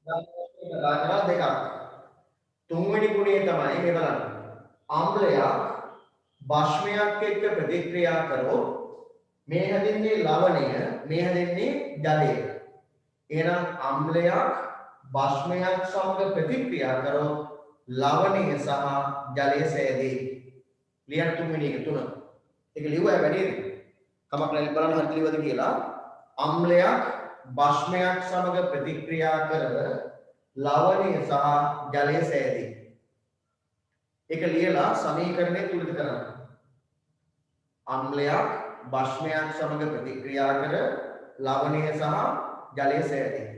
කතා දෙකක්. තුන්වෙනි ගුණය තමයි මේ බලන්න. ආම්ලයක් භස්මයක් එක්ක ප්‍රතික්‍රියා කරොත් මේ හැදෙන්නේ ලවණය, මේ හැදෙන්නේ ජලය. එහෙනම් ආම්ලයක් භස්මයක් සමග ප්‍රතික්‍රියා කරොත් ලවණය සහ ජලය සෑදේ. ලියන්න තුන්වෙනි එක තුන. ඒක ලියුවා වැඩිද? කමක් නැහැ බලන්න හරියට ලියවද කියලා. ආම්ලයක් භස්මයක් සමග ප්‍රතික්‍රියා කර ලවණය සහ ජලය සෑදේ. ඒක ලියලා සමීකරණය තුලිත කරන්න. ආම්ලයක් භස්මයක් සමග ප්‍රතික්‍රියා කර ලවණය සහ ජලය සෑදේ.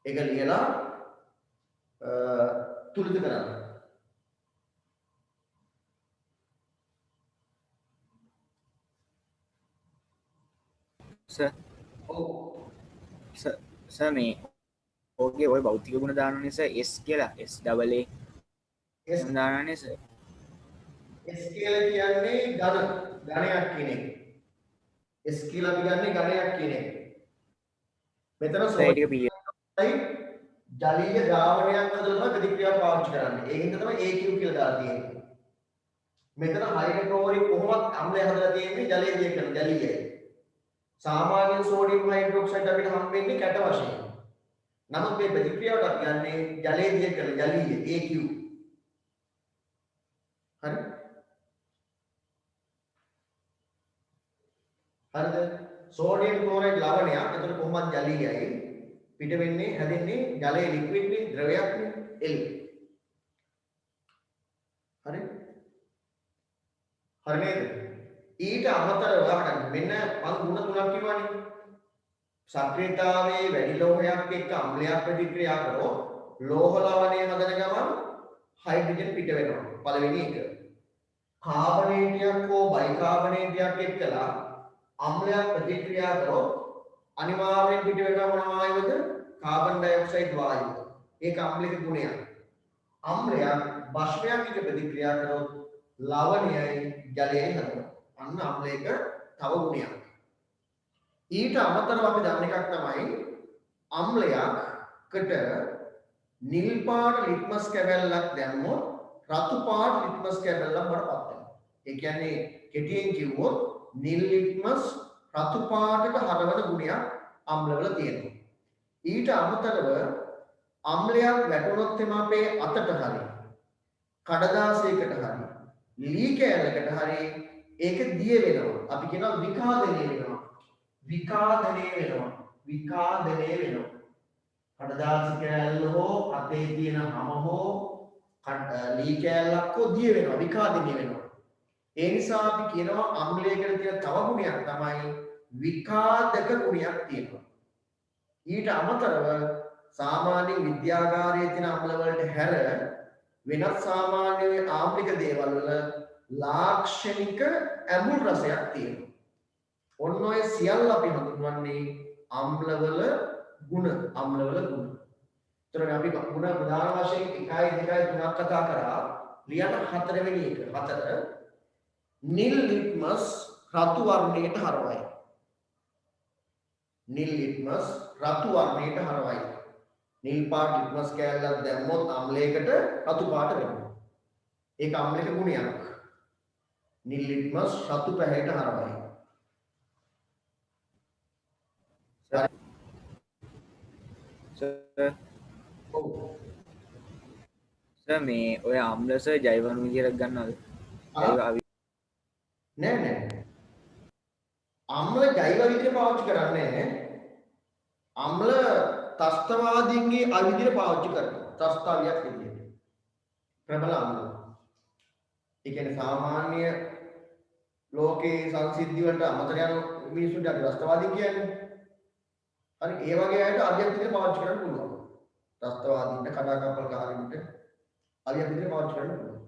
ඒක ලියලා තුලිත කරන්න. සර් සර් මේ ඕකේ ඔය භෞතික ගුණ දානනේ සර් S කියලා S ඩබල් A S දානනේ සර් S කියලා කියන්නේ ඝනයක් කියන එක. S කියලා අපි ගන්නේ ඝනයක් කියන එක. මෙතන ටික පිළිගන්න. ජලීය ද්‍රාවණයක් හදලා ප්‍රතික්‍රියාව පාවිච්චි කරන්නේ. ඒකින්ද තමයි AQ කියලා දාලා තියෙන්නේ. මෙතන හයිඩ්‍රෝක්ලෝරික් කොහොමත් අම්ලය හදලා තියෙන්නේ ජලය දිය කරන ජලීයයි. සාමාන්‍ය සෝඩියම් හයිඩ්‍රොක්සයිඩ් අපිට හම් වෙන්නේ කැට වශයෙන්. නමුත් මේ ප්‍රතික්‍රියාවට අපි ගන්නේ ජලය දිය කරන ජලීය AQ. හරි? හරිද? සෝඩියම් ක්ලෝරයිඩ් ලවණයක්. එතකොට කොහොමද ජලීයයි පිට වෙන්නේ හැදෙන්නේ ජලයේ ලික්විඩ් නේ ද්‍රවයක් නේ L. හරි? හරි නේද? ඊට අමතරව අහන්න මෙන්න මම ගුණ තුනක් කිව්වනේ. සක්‍රියතාවයේ වැඩි ලෝහයක් එක්ක අම්ලයක් ප්‍රතික්‍රියා කරොත් ලෝහ ලවණය හදන ගමන් හයිඩ්‍රජන් පිට වෙනවා. පළවෙනි එක. කාබනේටයක් හෝ බයිකාබනේටයක් එක්කලා අම්ලයක් ප්‍රතික්‍රියා කරොත් අනිවාර්යෙන් පිට වෙනවා මොන වායුවද? Carbon dioxide වායුව. ඒක අම්ලික ගුණයක්. අම්ලයක් භස්මයක් එක්ක ප්‍රතික්‍රියා කරොත් ලවණයයි ජලයයි හදනවා. අන්න අම්ලයක තව ගුණයක්. ඊට අමතරව අපි දන්න එකක් තමයි අම්ලයකට නිල් පාට ලිට්මස් කැබැල්ලක් දැම්මොත් රතු පාට ලිට්මස් කැබැල්ලක් වඩපත් වෙනවා. ඒ කියන්නේ කෙටියෙන් කිව්වොත් නිල් ලිට්මස් රතු පාටට හරවන ගුණයක් අම්ලවල තියෙනවා. ඊට අමතරව අම්ලයක් වැටුනොත් එම අපේ අතට හරි කඩදාසියකට හරි ලී කෑල්ලකට හරි ඒක දිය වෙනවා. අපි කියනවා විකාදනය වෙනවා. විකාදනය වෙනවා. කඩදාසි කෑල්ල හෝ අතේ තියෙන හැම හෝ ලී කෑල්ලක් හෝ දිය වෙනවා. විකාදනය වෙනවා. ඒ නිසා අපි කියනවා අම්ලයකට තියෙන තව ගුණයක් තමයි විකාදක ගුණයක් තියෙනවා. ඊට අමතරව සාමාන්‍ය විද්‍යාගාරයේ තියෙන අම්ල වලට හැර වෙනත් සාමාන්‍ය ආම්ලික දේවල් වල ලාක්ෂණික ඇඹුල් රසයක් තියෙනවා. ඔන්න ඔය සියල්ල අපි හඳුන්වන්නේ අම්ලවල ගුණ. ඒතර අපි ගුණ ප්‍රධාන වශයෙන් 1 2 3ක් කතා කරා. ලියන 4 වෙනි එක. 4 නිල් ලිට්මස් රතු වර්ණයට හරවයි. නිල් ලිට්මස් රතු වර්ණයට හරවයි. නිල් පාට ලිට්මස් කෑල්ලක් දැම්මොත් අම්ලයකට රතු පාට වෙනවා. ඒක අම්ලික ගුණයක්. නිල් ලිට්මස් රතු පැහැයට හරවයි. සර් මේ ඔය අම්ල සර් ජෛව අණු විදියට ගන්නවද? නෑ. අම්ල ජෛව විදියට පාවිච්චි කරන්නේ නෑ. අම්ල ත්‍ස්තවාදීන්ගේ අවිදියට පාවිච්චි කරනවා. ත්‍ස්තාවියක් විදියට. ප්‍රබල අම්ල. ඒ කියන්නේ සාමාන්‍ය ලෝකේ සංසිද්ධි වලට අමතර යන මිනිස්සුන්ට අපි ත්‍ස්තවාදී කියන්නේ. හරි ඒ වගේ අයට අවියක් විදියට පාවිච්චි කරන්න පුළුවන්. ත්‍ස්තවාදීන්ට කඩාකප්පල් කාරින්ට අවියක් විදියට පාවිච්චි කරන්න පුළුවන්.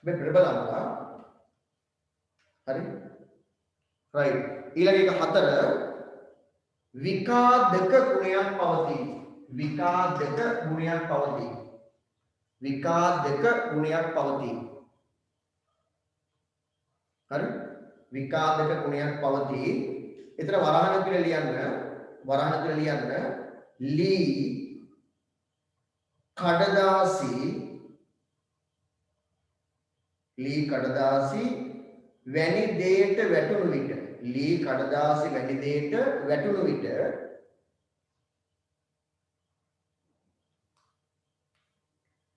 මේ ප්‍රබල අම්ල හරි රයිට් ඊළඟ එක 4 විකාදක ගුණයක් පවතී. විකාදක ගුණයක් පවතී. හරි විකාදක ගුණයක් පවතී. එතන වරහණ කියලා ලියන්න ලී කඩදාසි වැනි දෙයට වැටුණු විට ලී කඩදාසි වැනි දෙයට වැටුණු විට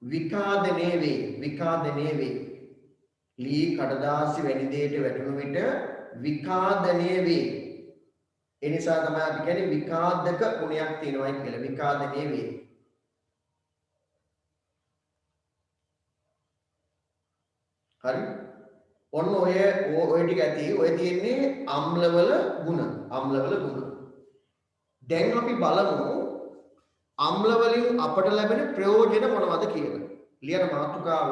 විකාදනය වේ ලී කඩදාසි වැනි දෙයට වැටුණු විට විකාදනය වේ ඒ නිසා තමයි අපි කියන්නේ විකාදක ගුණයක් තියෙනවා කියලා විකාදනය වේ හරි ඔන්න ඔය ටික ඇති ඔය තියෙන්නේ අම්ලවල ගුණ දැන් අපි බලමු අම්ල වලින් අපට ලැබෙන ප්‍රයෝජන මොනවද කියලා ලියන මාතෘකාව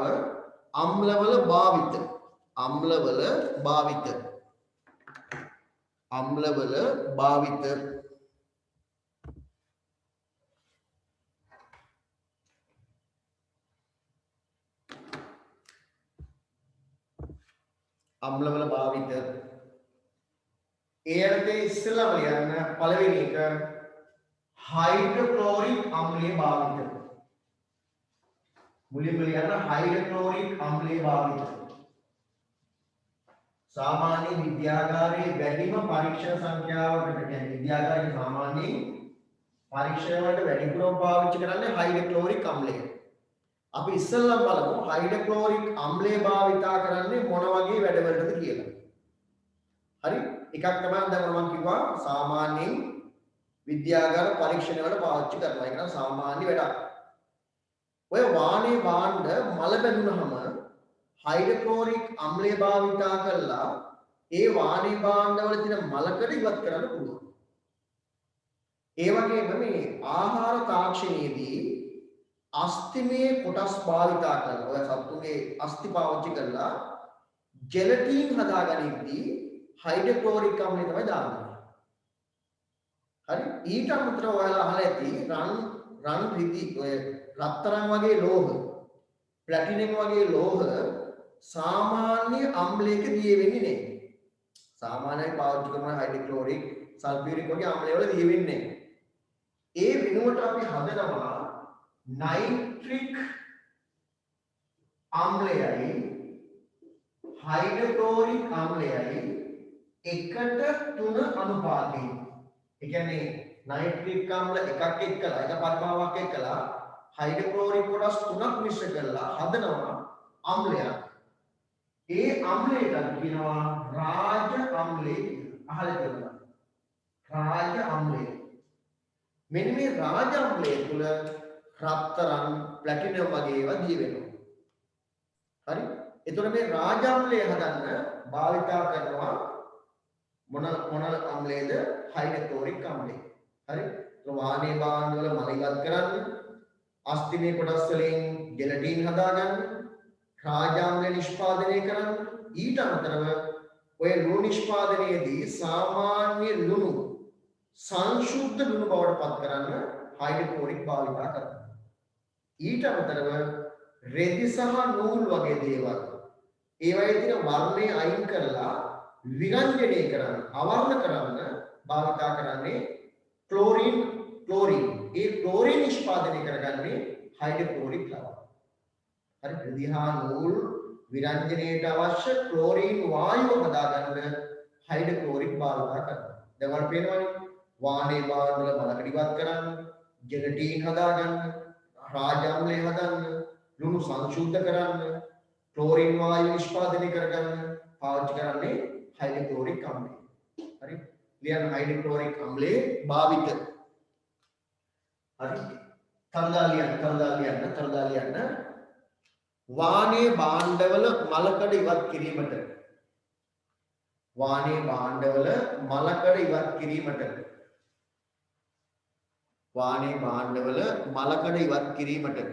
අම්ලවල භාවිත ඒකට ඉස්සෙල්ලාම ලියන්න පළවෙනි එක හයිඩ්‍රොක්ලෝරික් අම්ලයේ භාවිත මුලින්ම ලියන්න හයිඩ්‍රොක්ලෝරික් අම්ලයේ භාවිත सामान्य विद्यागारे වැඩිම පරීක්ෂණ සංඛ්‍යාවකට කියන්නේ විද්‍යාගාරයේ සාමාන්‍ය පරීක්ෂණ වලට වැඩිපුරම පාවිච්චි කරන්නේ හයිඩ්‍රොක්ලෝරික් අම්ලය. අපි ඉස්සෙල්ලම බලමු හයිඩ්‍රොක්ලෝරික් අම්ලය භාවිතා කරන්නේ මොන වගේ වැඩවලටද කියලා. හරි? එකක් තමයි දැන් මම කිව්වා සාමාන්‍යයෙන් විද්‍යාගාර පරීක්ෂණ වලට පාවිච්චි කරනවා. ඒක නම් සාමාන්‍ය වැඩක්. ඔය වාහනේ භාණ්ඩ මල බැඳුනහම හයිඩ්‍රොක්ලෝරික් අම්ලය භාවිතා කරලා ඒ වාහනේ භාණ්ඩවල තියෙන මලකඩ ඉවත් කරන්න පුළුවන්. ඒ වගේම මේ ආහාර තාක්ෂණයේදී අස්තිමය කොටස් භාවිතා කරනවා. ඔය සත්තුගේ අස්ති පාවිච්චි කරලා ජෙලටින් හදාගනිද්දී හයිඩ්‍රොක්ලෝරික් අම්ලය තමයි දාන්නේ. හරි? ඊට අමතරව ඔයාලා අහලා ඇති රන් රිදි ඔය රත්තරන් වගේ ලෝහ, ප්ලැටිනම් වගේ ලෝහ सामान्य अम्ले के दिए वेන්නේ නැහැ. සාමාන්‍යයෙන් පාවිච්චි කරන හයිඩ්‍රොක්ලෝරික් සල්ෆියුරික් වගේ අම්ල වල දිය වෙන්නේ නැහැ. ඒ වෙනුවට අපි හදනවා නයිට්‍රික් අම්ලයයි හයිඩ්‍රොක්ලෝරික් අම්ලයයි 1:3 අනුපාතයෙන්. ඒ කියන්නේ නයිට්‍රික් අම්ල එකක් එක්කලා එක පරිමාවක් එක්කලා හයිඩ්‍රොක්ලෝරික් කොටස් 3ක් මිශ්‍ර කරලා හදනවා අම්ලයක්. ඒ අම්ලයට කියනවා රාජ අම්ලය කියලා. අහලා තියෙනවා. රාජ අම්ලය. මෙන්න මේ රාජ අම්ලය තුල රත්තරන්, ප්ලැටිනම් වගේ ඒවා දී වෙනවා. හරි? එතකොට මේ රාජ අම්ලය හදන්න භාවිතා කරනවා මොන අම්ලයේද? හයිඩ්‍රොක්ලෝරික් අම්ලය. හරි? වාහනේ භාණ්ඩ වල මල ඉවත් කරන්න, අස්තිමේ කොටස් වලින් ජෙලටින් හදාගන්න රාජාම්ල නිෂ්පාදනය කරන්න ඊට අමතරව ඔය ලුණු නිෂ්පාදනයේදී සාමාන්‍ය ලුණු සංශුද්ධ ලුණු බවට පත් කරන්න හයිඩ්‍රොක්ලෝරික් භාවිතා කරනවා. ඊට අමතරව රෙදි සහ නූල් වගේ දේවල් ඒවයේ තියෙන වර්ණය අයින් කරලා විරංජනය කරන්න, අවර්ණ කරන්න භාවිතා කරන්නේ ක්ලෝරින්. ඒ ක්ලෝරින් නිෂ්පාදනය කරගන්නේ හයිඩ්‍රොක්ලෝරික් ලවණ. හරි රෙදි හා නූල් විරංජනයට අවශ්‍ය ක්ලෝරින් වායුව හදාගන්න හයිඩ්‍රොක්ලෝරික් භාවිතා කරනවා. දැන් වල පේනවනේ වාහනේ භාණ්ඩ වල මලකඩ ඉවත් කරන්න, ජෙලටින් හදාගන්න, රාජ අම්ලය හදන්න, ලුණු සංශුද්ධ කරන්න, ක්ලෝරින් වායුව නිෂ්පාදනය කරගන්න පාවිච්චි කරන්නේ හයිඩ්‍රොක්ලෝරික් අම්ලය. හරි ලියන්න හයිඩ්‍රොක්ලෝරික් අම්ලයේ භාවිත. හරි තරදා ලියන්න වාහනේ භාණ්ඩවල මලකඩ ඉවත් කිරීමට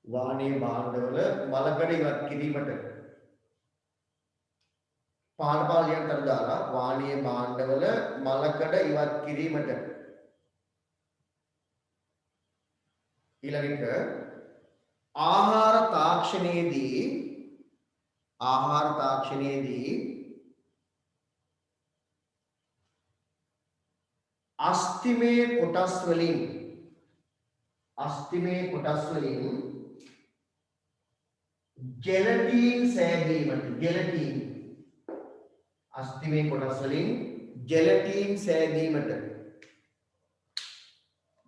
වාහනේ භාණ්ඩවල මලකඩ ඉවත් කිරීමට පාඩපාලියන්ට දාලා වාහනේ භාණ්ඩවල මලකඩ ඉවත් කිරීමට ඊළඟට ආහාර තාක්ෂණයේදී ආහාර තාක්ෂණයේදී අස්තිමේ කොටස් වලින් ජෙලටින් සෑදීමට අස්තිමේ කොටස් වලින්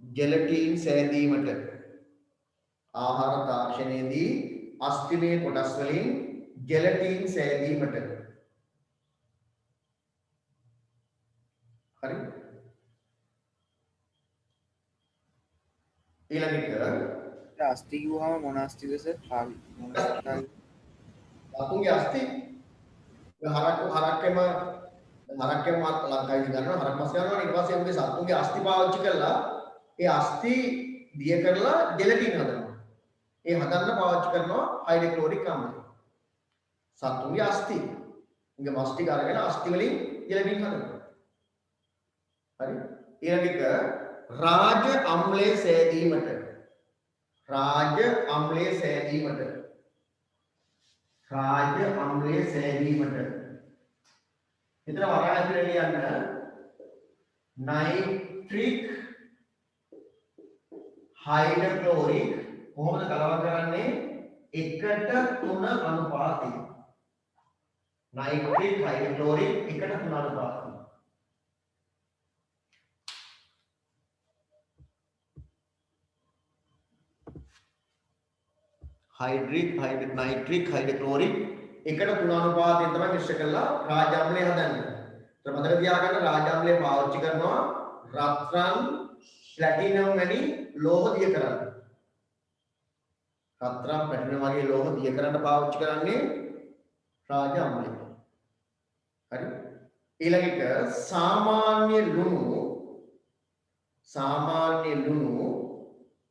ජෙලටින් සෑදීමට ආහාර තාක්ෂණයේදී අස්තිමේ කොටස් වලින් ජෙලටින් සෑදීමට හරි ඊළඟට අස්ති කිව්වම මොන අස්තිද සර්? මොන අස්තිද? අපුගේ අස්ති හරක්කෙම ලංකාවේ ගන්නවා හරක් මස් ගන්නවා ඊට පස්සේ උගේ සත්තුගේ අස්ති පාවිච්චි කරලා ඒ අස්ති දිය කරලා ජෙලටින් හදනවා. ඒ හදන්න පාවිච්චි කරනවා හයිඩ්‍රොක්ලෝරික් අම්ලය. සත්තුගේ අස්ති උගේ මස් ටික අරගෙන අස්ති වලින් ජෙලටින් හදනවා. හරි ඊළඟට රාජ අම්ලයේ සෑදීමට විතර වරාය කියලා ලියන්න නයිට්‍රික් හයිඩ්‍රොක්ලෝරික් කොහොමද කලවම් කරන්නේ 1:3 අනුපාතය නයිට්‍රික් හයිඩ්‍රොක්ලෝරික් 1:3 අනුපාතය නයිට්‍රික් හයිඩ්‍රොක්ලෝරික් 1:3 අනුපාතයෙන් තමයි මිශ්‍ර කරලා රාජ අම්ලය හදන්නේ. ඒත් මතක තියාගන්න රාජ අම්ලය පාවිච්චි කරනවා රත්රන් ප්ලැටිනම් වැනි ලෝහ දිය කරන්න. රත්රන් ප්ලැටිනම් වගේ ලෝහ දිය කරන්න පාවිච්චි කරන්නේ රාජ අම්ලය. හරි. ඊළඟට සාමාන්‍ය ලුණු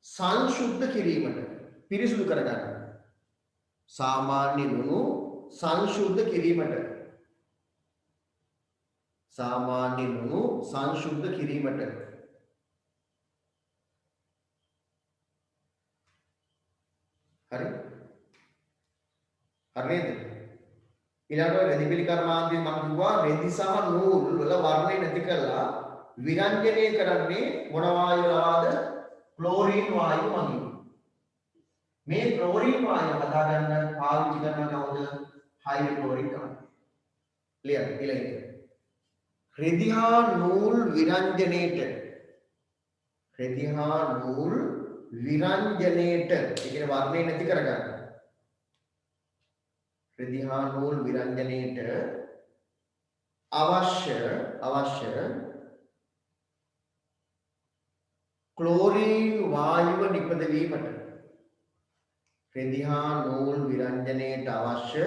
සංශුද්ධ කිරීමට පිරිසුදු කරගන්න. සාමාන්‍ය ලුණු සංශුද්ධ කිරීමට හරි හරිද ඊළඟට රෙදි කර්මාන්තයෙන් මම කිව්වා රෙදි සහ නූල් වල වර්ණය නැති කරලා විරංජනය කරන්නේ මොන වායුවද ක්ලෝරින් වායුව මගින් මේ ක්ලෝරින් වායුව හදාගන්න පාවිච්චි කරන කවුද හයිඩ්‍රොක්ලෝරික් අම්ලය. ඊළඟට රෙදි හා නූල් විරංජනයේට ඒ කියන්නේ වර්ණය නැති කරගන්න. රෙදි හා නූල් විරංජනයේට අවශ්‍ය ක්ලෝරින් වායුව නිපදවීමට රෙදි හා නූල් විරංජනයේට අවශ්‍ය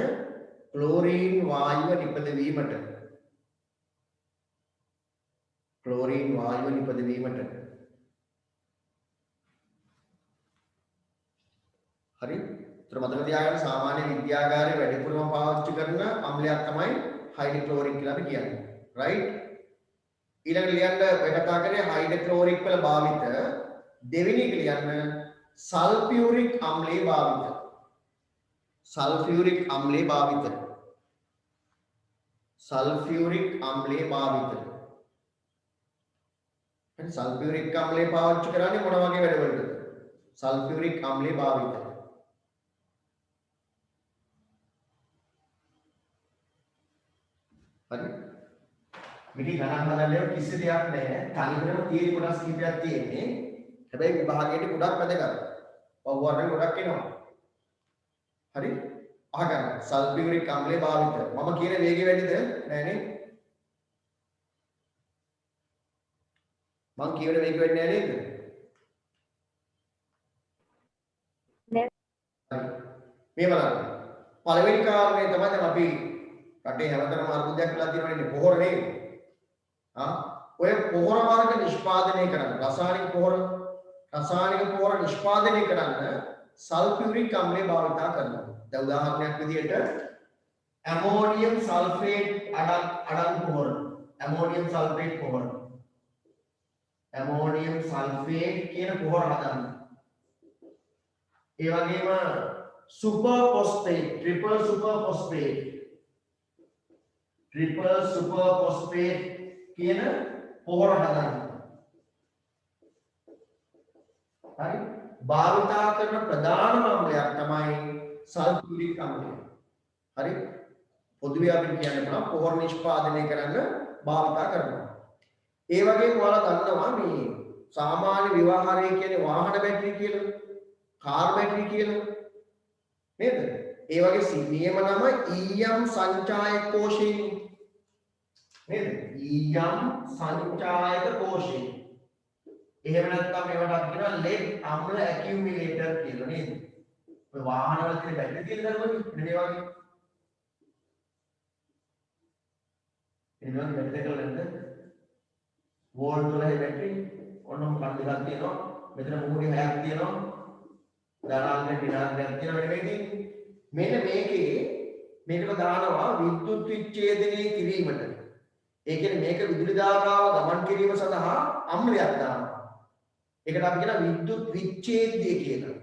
ක්ලෝරින් වායුව නිපදවීමට හරි උතර මතක තියාගන්න සාමාන්‍ය විද්‍යාගාරයේ වැඩිපුරම පාවිච්චි කරන අම්ලයක් තමයි හයිඩ්‍රොක්ලෝරික් කියලා අපි කියන්නේ රයිට් ඊළඟට ලියන්න ඔය කතා කරේ හයිඩ්‍රොක්ලෝරික් වල භාවිත දෙවෙනි එක ලියන්න සල්ෆියුරික් අම්ලයේ භාවිත සල්ෆියුරික් අම්ලයේ භාවිත සල්ෆියුරික් අම්ලයේ පාවිච්චි කරන්නේ මොන වගේ වැඩවලද සල්ෆියුරික් අම්ලයේ භාවිත හරි මිටි ගණන් හදන්නේ කිසි දෙයක් නැහැ තනිකරම තියෙන කොටස් කීපයක් තියෙන්නේ හැබැයි විභාගයේදී ගොඩක් වැදගත් පවුවරේ ගොඩක් එනවා හරි අහගන්න සල්ෆියුරික් අම්ලයේ භාවිත මම කියන වේගය වැඩිද නෑනේ මං කියන වේගය වැඩි නෑ නේද නෑ මේ බලන්න පළවෙනි කාරණේ තමයි දැන් අපි රටේ හැමතැනම අර්බුදයක් වෙලා තියෙනවනේ පොහොර නේ ඔය පොහොර වර්ග නිෂ්පාදනය කරන්න රසායනික පොහොර නිෂ්පාදනය කරන්න සල්ෆියුරික් අම්ලය භාවිත කරනවා දැන් උදාහරණයක් විදිහට ඇමෝනියම් සල්ෆේට් අඩංගු පොහොර ඇමෝනියම් සල්ෆේට් කියන පොහොර හදන්න ඒ වගේම super phosphate, triple super phosphate, triple super phosphate කියන පොහොර හදන්න. හරි? භාවිතා කරන ප්‍රධානම අම්ලයක් තමයි සල්ෆියුරික් අම්ලය. හරි? පොදුවේ අපිට කියන්න පුළුවන් පොහොර නිෂ්පාදනය කරන්න භාවිතා කරනවා. ඒ වගේම ඔයාලා දන්නවා මේ සාමාන්‍ය ව්‍යවහාරයේ කියන්නේ වාහන බැටරි කියලා, කාර් බැටරි කියලා. නේද? ඒ වගේ නියම නම ඊයම් සංචායක කෝෂයෙන්. නේද? ඊයම් සංචායක කෝෂය. එහෙම නැත්නම් මේවට අපි කියනවා lead අම්ල accumulator කියලා නේද? ඔය වාහනවල තියෙන බැටරි තියෙන දරුවනේ මේ වගේ. එනවා බැටරි එක නැද්ද? වෝල්ට් වල බැටරි ඔන්න මොකක්ද එකක් තියෙනවා. මෙතන මොහොතේ හයක් තියෙනවා. ධනාත්මක ඍණාත්මක තියෙනවා නෙමෙයි. මෙන්න මේකට දානවා විද්‍යුත් විච්ඡේදනය කිරීමට. ඒ කියන්නේ මේක විදුලි ධාරාව ගමන් කිරීම සඳහා අම්ලයක් දානවා. ඒකට අපි කියනවා විද්‍යුත් විච්ඡේදය කියලා.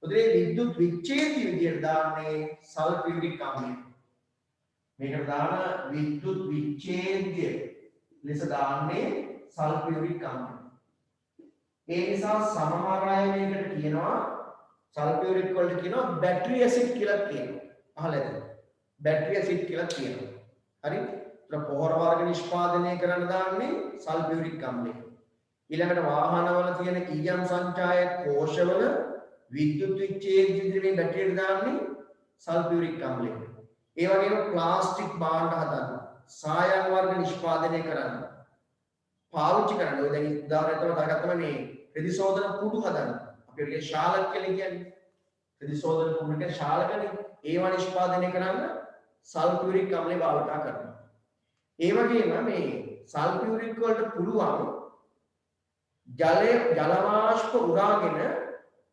උදේ විද්‍යුත් විච්ඡේදය විදියට දාන්නේ සල්ෆියුරික් අම්ලය. මේකට දාන විද්‍යුත් විච්ඡේදය ලෙස දාන්නේ සල්ෆියුරික් අම්ලය. ඒ නිසා සමහර අය මේකට කියනවා සල්ෆියුරික් වලට කියනවා බැටරි ඇසිඩ් කියලා කියනවා. අහලා ඇති. බැටරි ඇසිඩ් කියලා කියනවා. හරි? ඒක පොහොර වර්ග නිෂ්පාදනය කරන්න දාන්නේ සල්ෆියුරික් අම්ලය. ඊළඟට වාහනවල තියෙන ඊයම් සංචායක කෝෂවල විද්‍යුත් විච්ඡේදය ද්‍රව්‍යයෙන් බැටරියට දාන්නේ සල්ෆියුරික් අම්ලය. ඒ වගේම ප්ලාස්ටික් භාණ්ඩ හදන්න, සායන් වර්ග නිෂ්පාදනය කරන්න, පාවිච්චි කරන්න. ඔය දැන් උදාහරණයක් තමයි දාගත්තම මේ ප්‍රතිශෝධන කුඩු හදන්න. අපි ඒකේ ශාලක කියලා කියන්නේ. ප්‍රතිශෝධන කුඩු කියන්නේ ශාලකනේ. ඒවා නිෂ්පාදනය කරන්න සල්ෆියුරික් අම්ලය භාවිත කරනවා. ඒ වගේම මේ සල්ෆියුරික් වලට පුළුවන් ජල වාෂ්ප උරාගෙන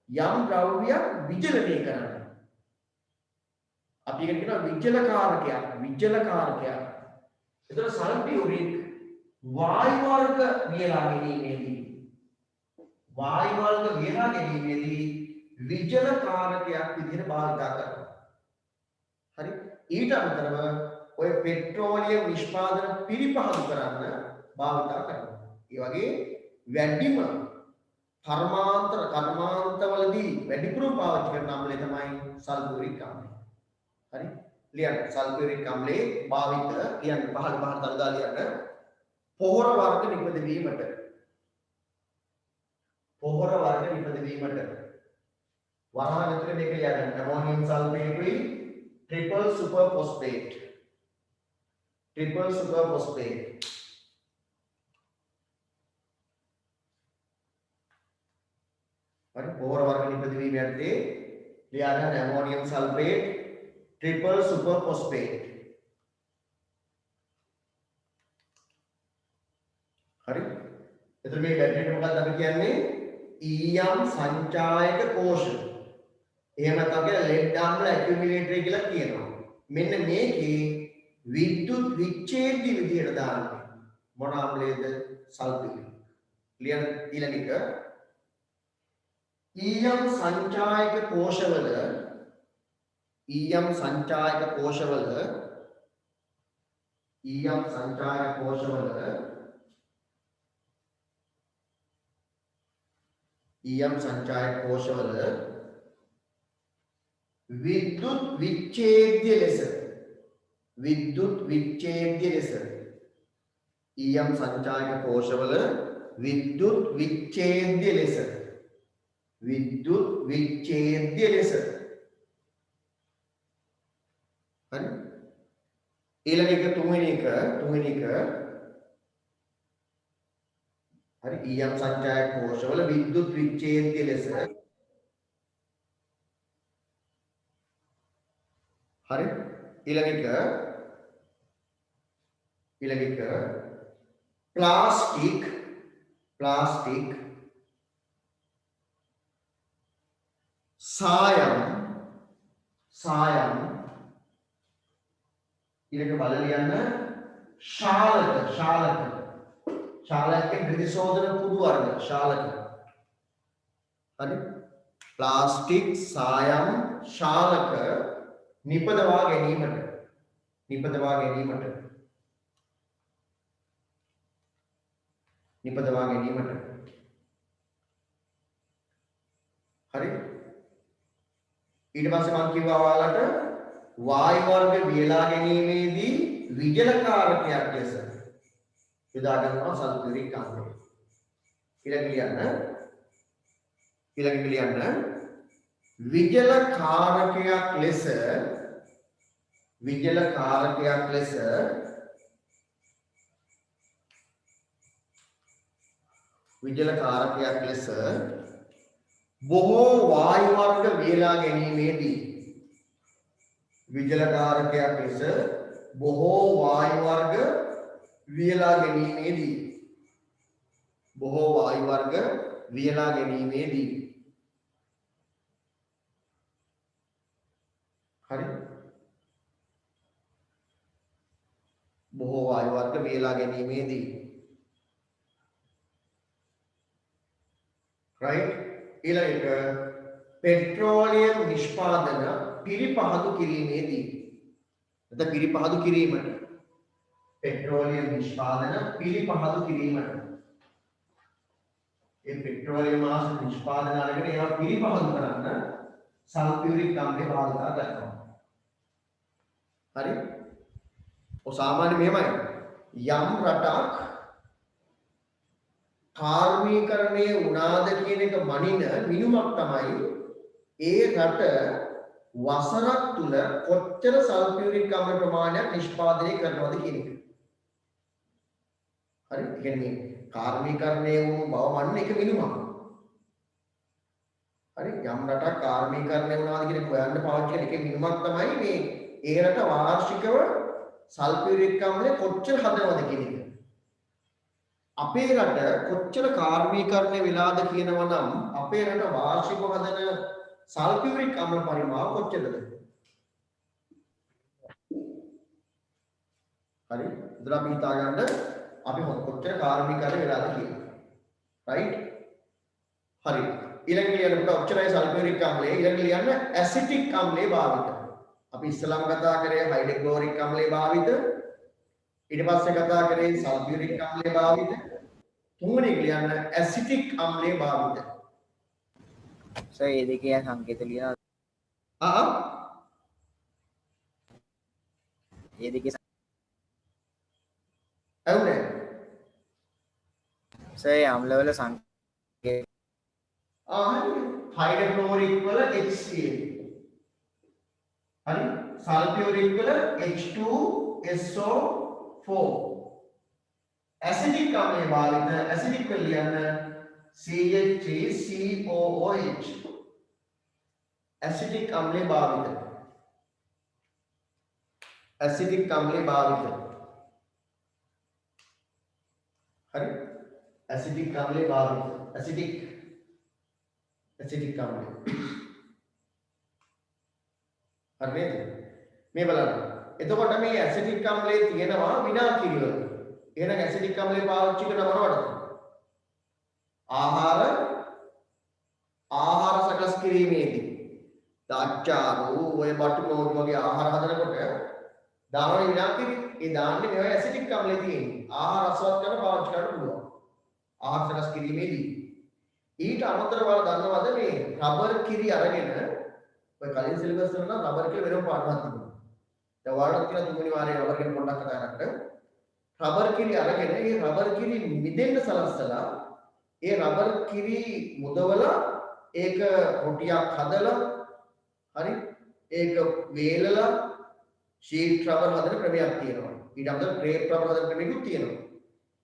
යම් ද්‍රව්‍යයක් විජලනය කරන්න. අපි ඒකට කියනවා විජලකාරකයක්. එතන සල්ෆියුරික් වායු වර්ග වියලා ගැනීමේදී විජලකාරකයක් විදිහට භාවිත කරනවා. හරි? ඊට අමතරව ඔය පෙට්‍රෝලියම් නිෂ්පාදන පිරිපහදු කරන්න භාවිත කරනවා. ඒ වගේ වැඩිම කර්මාන්තවලදී වැඩිපුර පාවිච්චි කරන අම්ලය තමයි සල්ෆියුරික් අම්ලය. හරි? ලියන්න සල්ෆියුරික් අම්ලයේ භාවිත ලියන්න පහළ තනදා ලියන්න පොහොර වර්ග නිපදවීමට. වරහන් ඇතුලේ මේක ලියන්න ඇමෝනියම් සල්ෆේටුයි triple super phosphate. හරි පොහොර වර්ග නිපදවීම යද්දී ලියන්න ammonium sulphate triple super phosphate. හරි? එතකොට මේ බැටරියට මොකක්ද අපි කියන්නේ? ඊයම් සංචායක කෝෂ. එහෙම නැත්නම් කියන lead අම්ල accumulator කියලා කියනවා. මෙන්න මේකේ විද්‍යුත් විච්ඡේදි විදියට දාන්නේ මොන අම්ලයේද? සල්ෆියුරික්. ලියන ඊළඟ එක ඊයම් සංචායක කෝෂවල විද්‍යුත් විච්ඡේද්‍ය ලෙස ඊයම් සංචායක කෝෂවල විද්‍යුත් විච්ඡේද්‍ය ලෙස හරි ඊළඟ එක තුන්වෙනි එක හරි ඊයම් සංචායක කෝෂවල විද්‍යුත් විච්ඡේද්‍ය ලෙස හරි ඊළඟ එක ප්ලාස්ටික් සායම් ඊළඟ බල ලියන්න ශාලක ප්‍රතිශෝධන කුඩු වර්ග ශාලක. හරි ප්ලාස්ටික් සායම් ශාලක නිපදවා ගැනීමට හරි ඊට පස්සේ මම කිව්වා ඔයාලට වායු වර්ග වියලා ගැනීමේදී විජලකාරකයක් ලෙස යොදා ගන්නවා සල්ෆියුරික් අම්ලය. ඊළඟ ලියන්න විජලකාරකයක් ලෙස බොහෝ වායු වර්ග වියලා ගැනීමේදී හරි බොහෝ වායු වර්ග වියලා ගැනීමේදී right ඊළඟට පෙට්‍රෝලියම් නිෂ්පාදන පිරිපහදු කිරීමේදී නැත්නම් පිරිපහදු කිරීමට පෙට්‍රෝලියම් නිෂ්පාදන පිරිපහදු කිරීමට ඒ පෙට්‍රෝලියම් ආශ්‍රිත නිෂ්පාදන අරගෙන ඒවා පිරිපහදු කරන්න සල්ෆියුරික් අම්ලය භාවිතා කරනවා. හරි? ඔය සාමාන්‍ය මෙහෙමයි. යම් රටක් කාර්මීකරණය වුණාද කියන එක මනින මිනුමක් තමයි ඒ රට වසරක් තුල කොච්චර සල්ෆියුරික් අම්ල ප්‍රමාණයක් නිෂ්පාදනය කරනවද කියන එක. හරි? ඒ කියන්නේ කාර්මීකරණය වුණු බව මනින එක මිනුමක්. හරි? යම් රටක් කාර්මීකරණය වුණාද කියන එක හොයන්න පාවිච්චි කරන එකේ මිනුමක් තමයි මේ ඒ රට වාර්ෂිකව සල්ෆියුරික් අම්ලය කොච්චර හදනවද කියන එක. අපේ රට කොච්චර කාර්මීකරණය වෙලාද කියනවා නම් අපේ රට වාර්ෂිකව හදන සල්ෆියුරික් අම්ල පරිමාව කොච්චරද? හරි? ඉතින් අපි හිතා ගන්න අපි කොච්චර කාර්මීකරණය වෙලාද කියලා. right? හරි. ඊළඟ ලියන්න ඔච්චරයි සල්ෆියුරික් අම්ලය. ඊළඟ ලියන්න ඇසිටික් අම්ලයේ භාවිත. අපි ඉස්සලම කතා කරේ හයිඩ්‍රොක්ලෝරික් අම්ලයේ භාවිත. ඊට පස්සේ කතා කරේ සල්ෆියුරික් අම්ලයේ භාවිත. තුන්වෙනි එක ලියන්න ඇසිටික් අම්ලයේ භාවිත. සර් ඒ දෙකේ සංකේත ලියනවා. ඒ දෙකේ ඇවුනේ. සර් අම්ලවල සංකේත හරි හයිඩ්‍රොක්ලෝරික් වල HCl හරි සල්ෆියුරික් වල H2SO4 ඇසිඩික් අම්ලයේ භාවිත ඇසිඩික් වල ලියන්න CH3COOH ඇසිඩික් අම්ලයේ භාවිත හරි ඇසිඩික් අම්ලයේ භාවිත ඇසිඩික් අම්ලය හරි නේද මේ බලන්න එතකොට මේ ඇසිඩික් අම්ලයේ තියෙනවා විනාකිරි වල එහෙනම් ඇසිඩික් අම්ලය පාවිච්චි කරන මොනවද ආහාර සකස් කිරීමේදී දාච්චාරු ඔය බටු වගේ ආහාර හදනකොට දාන විනාකිරි ඒ දාන්නේ මේවා ඇසිඩික් අම්ලයේ තියෙන්නේ ආහාර රසවත් කරන පාවිච්චි කරන්න පුළුවන් ආහාර සකස් කිරීමේදී ඊට අමතරව ඔයාලා දන්නවද මේ රබර් කිරි අරගෙන ඔය කලින් සිලබස් වල නම් රබර් කියලා වෙනම පාඩමක් තිබුණා. දැන් ඔයාලට තියෙන තුන්වෙනි වාරයේ රබර් ගැන පොඩ්ඩක් කතා කරන්න. රබර් කිරි අරගෙන ඒ රබර් කිරි මිදෙන්න සලස්සලා ඒ රබර් කිරි මුදවලා ඒක රොටියක් හදලා හරි ඒක වේලලා ෂීට් රබර් හදන ක්‍රමයක් තියෙනවා. ඊට අමතරව ක්‍රේප් රබර් හදන ක්‍රමයකුත් තියෙනවා.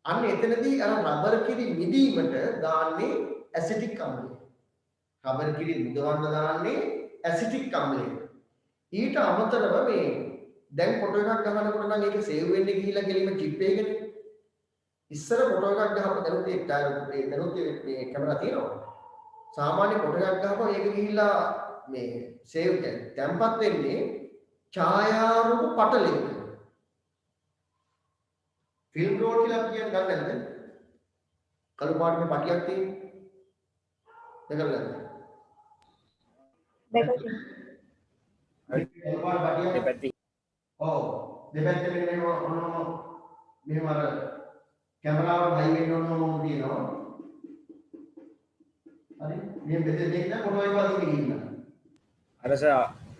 අන්න එතනදී අර රබර් කිරි මිදීමට දාන්නේ ඇසිටික් අම්ලය. රබර් කිරි මුදවන්න දාන්නේ ඇසිටික් අම්ලය. ඊට අමතරව මේ දැන් ෆොටෝ එකක් ගන්නකොට නම් ඒක සේව් වෙන්නේ ගිහිල්ලා කෙලින්ම චිප් එකකට. ඉස්සර ෆොටෝ එකක් ගහපුවා දැනුත් ඒ මේ කැමරා තියෙනවා. සාමාන්‍ය ෆොටෝ එකක් ගහපුවා ඒක ගිහිල්ලා මේ සේව් තැම්පත් වෙන්නේ ඡායාරූප පටලයක. ෆිල්ම් රෝල් කියලා කියන්නේ ගන්න නැද්ද? කළු පාටේ පටියක් තියෙන්නේ. දෙකක් නැද්ද? දෙකකින්. එකපාර බඩිය දෙපැත්තේ ඔව් දෙපැත්තේ මෙන්න ඔන්න මෙහෙම අර කැමරාව හයි වෙන්න ඕන මොකද තියෙනවා හරි මේ බෙදෙන්නේ දෙන්න ෆොටෝ එක වදින්න ගිහින් අරස